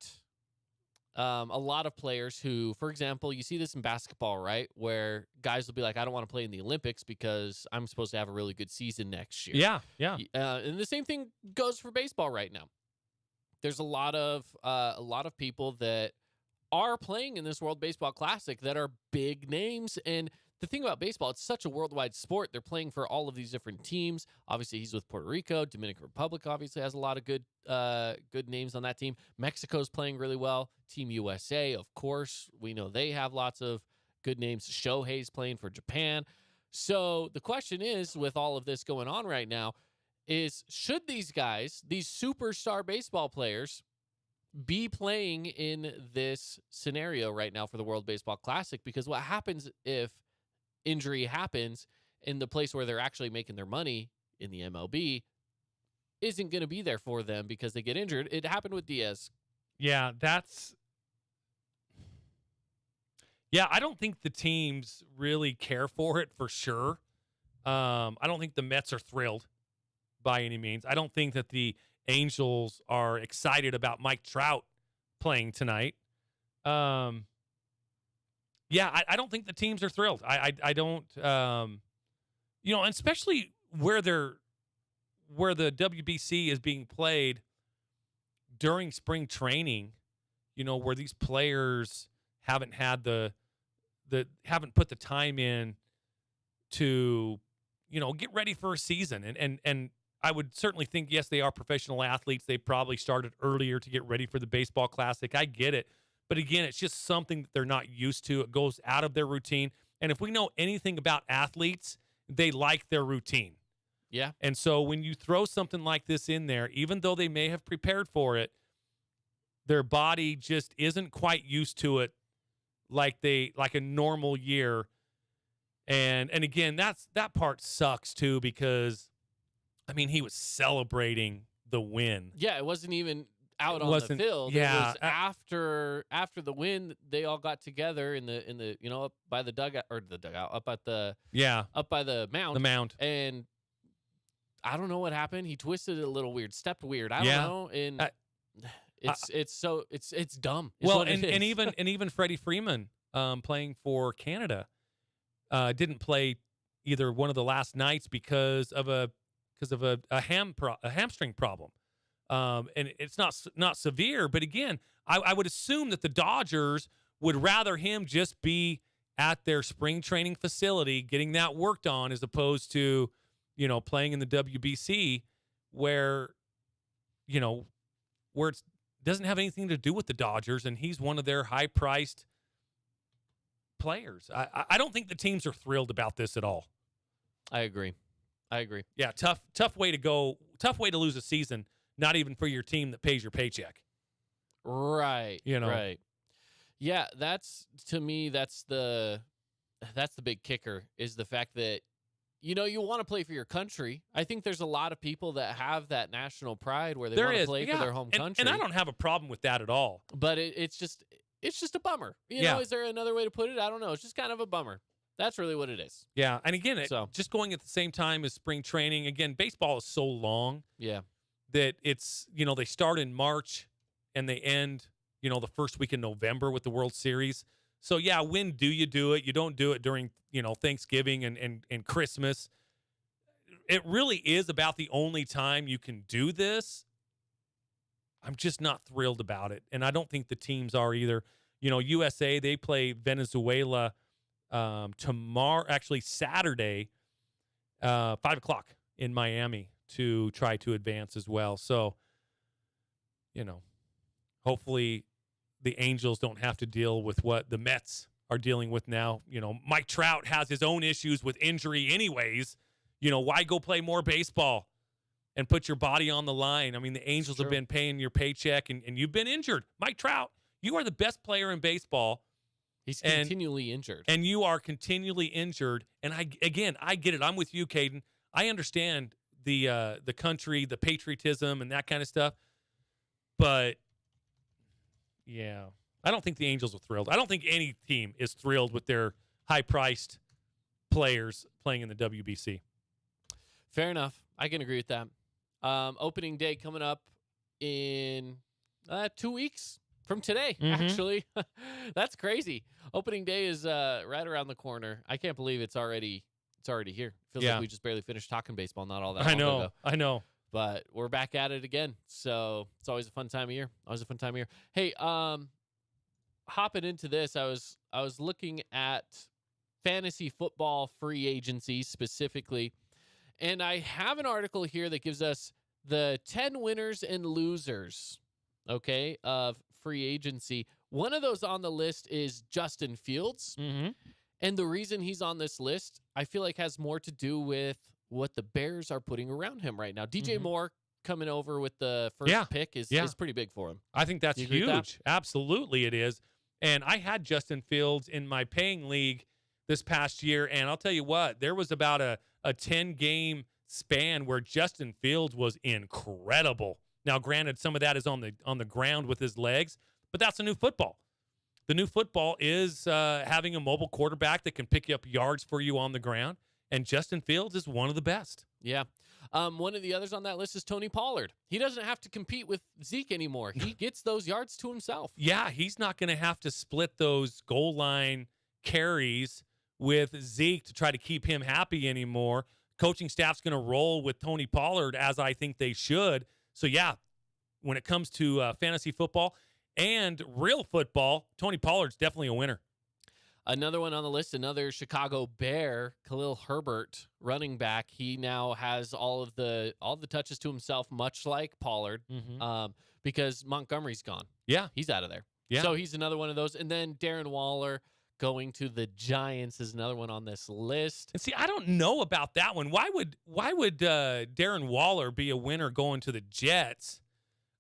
a lot of players who, for example, you see this in basketball, right? Where guys will be like, I don't want to play in the Olympics because I'm supposed to have a really good season next year. Yeah. And the same thing goes for baseball right now. There's a lot of people that are playing in this World Baseball Classic that are big names. And the thing about baseball, it's such a worldwide sport. They're playing for all of these different teams. Obviously, he's with Puerto Rico. Dominican Republic obviously has a lot of good names on that team. Mexico's playing really well. Team USA, of course, we know they have lots of good names. Shohei's playing for Japan. So the question is, with all of this going on right now, is should these guys, these superstar baseball players, be playing in this scenario right now for the World Baseball Classic? Because what happens if injury happens in the place where they're actually making their money in the MLB isn't going to be there for them because they get injured. It happened with Diaz. Yeah, I don't think the teams really care for it for sure. I don't think the Mets are thrilled by any means. I don't think that the Angels are excited about Mike Trout playing tonight. I don't think the teams are thrilled. I don't, and especially where the WBC is being played during spring training, where these players haven't had haven't put the time in to, get ready for a season. And I would certainly think, yes, they are professional athletes. They probably started earlier to get ready for the Baseball Classic. I get it. But again, it's just something that they're not used to. It goes out of their routine. And if we know anything about athletes, they like their routine. Yeah. And so when you throw something like this in there, even though they may have prepared for it, their body just isn't quite used to it like a normal year. And again, that part sucks too, because he was celebrating the win. Yeah, it wasn't even out on the field. Yeah, it was after the win, they all got together in the up by the dugout, up by the mound. The mound. And I don't know what happened. He twisted it a little weird, stepped weird. I don't know. And it's dumb. And even Freddie Freeman, playing for Canada, didn't play either one of the last nights because of a hamstring problem. And it's not severe, but again, I would assume that the Dodgers would rather him just be at their spring training facility getting that worked on, as opposed to, playing in the WBC where it doesn't have anything to do with the Dodgers, and he's one of their high-priced players. I don't think the teams are thrilled about this at all. I agree. Yeah, tough way to go. Tough way to lose a season, not even for your team that pays your paycheck. Right. You know. Right. Yeah, to me that's the big kicker is the fact that you want to play for your country. I think there's a lot of people that have that national pride where they want to play for their home country. And I don't have a problem with that at all. But it's just a bummer. You know, is there another way to put it? I don't know. It's just kind of a bummer. That's really what it is. Yeah, and again, just going at the same time as spring training. Again, baseball is so long. Yeah. That it's, they start in March and they end, the first week in November with the World Series. So, yeah, when do you do it? You don't do it during, Thanksgiving and Christmas. It really is about the only time you can do this. I'm just not thrilled about it. And I don't think the teams are either. USA, they play Venezuela tomorrow, actually Saturday, 5:00 in Miami to try to advance as well. So, hopefully the Angels don't have to deal with what the Mets are dealing with now. Mike Trout has his own issues with injury anyways. Why go play more baseball and put your body on the line? I mean, the Angels have been paying your paycheck and you've been injured. Mike Trout, you are the best player in baseball. He's continually injured. And you are continually injured. And I get it. I'm with you, Kaden. I understand the country, the patriotism and that kind of stuff. But yeah, I don't think the Angels are thrilled. I don't think any team is thrilled with their high-priced players playing in the WBC. Fair enough. I can agree with that. Opening day coming up in 2 weeks from today, actually. That's crazy. Opening day is right around the corner. I can't believe it's already here. Feels like we just barely finished talking baseball not all that long ago. I know. But we're back at it again. So it's always a fun time of year. Hey, hopping into this, I was looking at fantasy football free agency specifically, and I have an article here that gives us the 10 winners and losers, okay, of free agency. One of those on the list is Justin Fields. And the reason he's on this list, I feel like has more to do with what the Bears are putting around him right now. DJ Moore coming over with the first pick is pretty big for him. I think that's huge. Absolutely it is. And I had Justin Fields in my paying league this past year, and I'll tell you what, there was about a 10-game span where Justin Fields was incredible. Now, granted, some of that is on the ground with his legs, but that's the new football. The new football is having a mobile quarterback that can pick up yards for you on the ground, and Justin Fields is one of the best. Yeah. One of the others on that list is Tony Pollard. He doesn't have to compete with Zeke anymore. He gets those yards to himself. Yeah, he's not going to have to split those goal line carries with Zeke to try to keep him happy anymore. Coaching staff's going to roll with Tony Pollard, as I think they should. So, yeah, when it comes to fantasy football and real football, Tony Pollard's definitely a winner. Another one on the list, another Chicago Bear, Khalil Herbert, running back. He now has all the touches to himself, much like Pollard, because Montgomery's gone. Yeah. He's out of there. Yeah. So he's another one of those. And then Darren Waller going to the Giants is another one on this list. And see, I don't know about that one. Why would Darren Waller be a winner going to the Jets?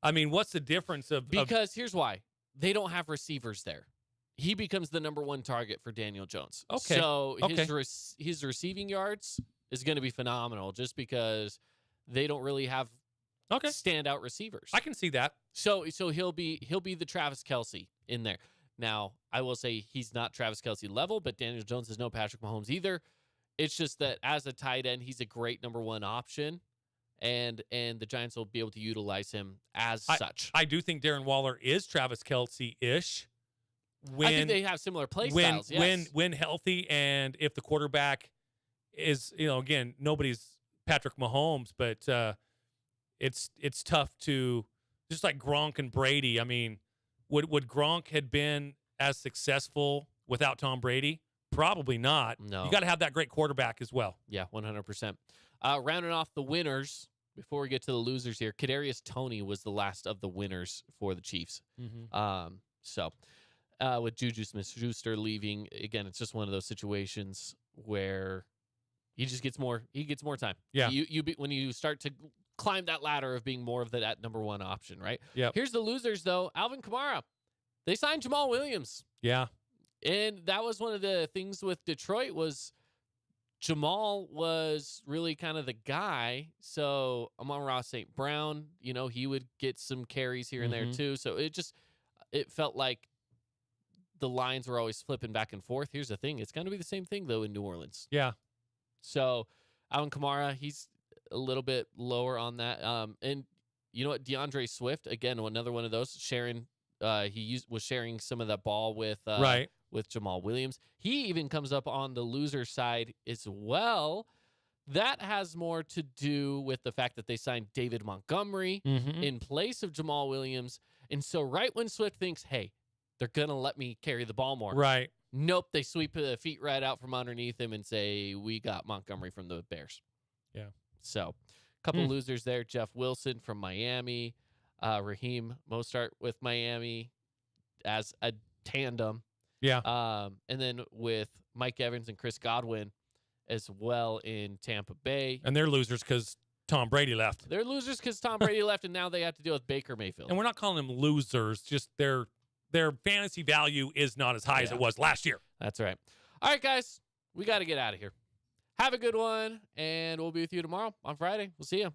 I mean, what's the difference Because here's why. They don't have receivers there. He becomes the number one target for Daniel Jones. Okay. So his receiving yards is going to be phenomenal just because they don't really have standout receivers. I can see that. So he'll be the Travis Kelce in there. Now, I will say he's not Travis Kelce level, but Daniel Jones is no Patrick Mahomes either. It's just that as a tight end, he's a great number one option, and the Giants will be able to utilize him as such. I do think Darren Waller is Travis Kelce-ish. I think they have similar play styles. Yes. When healthy, and if the quarterback is, again, nobody's Patrick Mahomes, but it's tough to, just like Gronk and Brady. I mean, would Gronk had been as successful without Tom Brady? Probably not. No. You got to have that great quarterback as well. Yeah, 100%. Rounding off the winners, before we get to the losers here, Kadarius Toney was the last of the winners for the Chiefs. With Juju Smith-Schuster leaving, again, it's just one of those situations where he just gets more. He gets more time. Yeah. When you start to climb that ladder of being more of that number one option, right? Yep. Here's the losers, though. Alvin Kamara. They signed Jamal Williams. Yeah. And that was one of the things with Detroit was Jamal was really kind of the guy. So Amon-Ra St. Brown, he would get some carries here and there too. So it felt like the lines were always flipping back and forth. Here's the thing. It's going to be the same thing, though, in New Orleans. Yeah. So Alvin Kamara, he's a little bit lower on that. And you know what? DeAndre Swift, again, another one of those. Was sharing some of that ball with with Jamal Williams. He even comes up on the loser side as well. That has more to do with the fact that they signed David Montgomery in place of Jamal Williams. And so right when Swift thinks, hey, they're going to let me carry the ball more. Right. Nope, they sweep the feet right out from underneath him and say, we got Montgomery from the Bears. Yeah. So a couple losers there. Jeff Wilson from Miami. Raheem Mostert with Miami as a tandem. Yeah. And then with Mike Evans and Chris Godwin as well in Tampa Bay. And they're losers because Tom Brady left. They're losers because Tom Brady left, and now they have to deal with Baker Mayfield. And we're not calling them losers, just their fantasy value is not as high as it was last year. That's right. All right, guys, we got to get out of here. Have a good one, and we'll be with you tomorrow on Friday. We'll see you.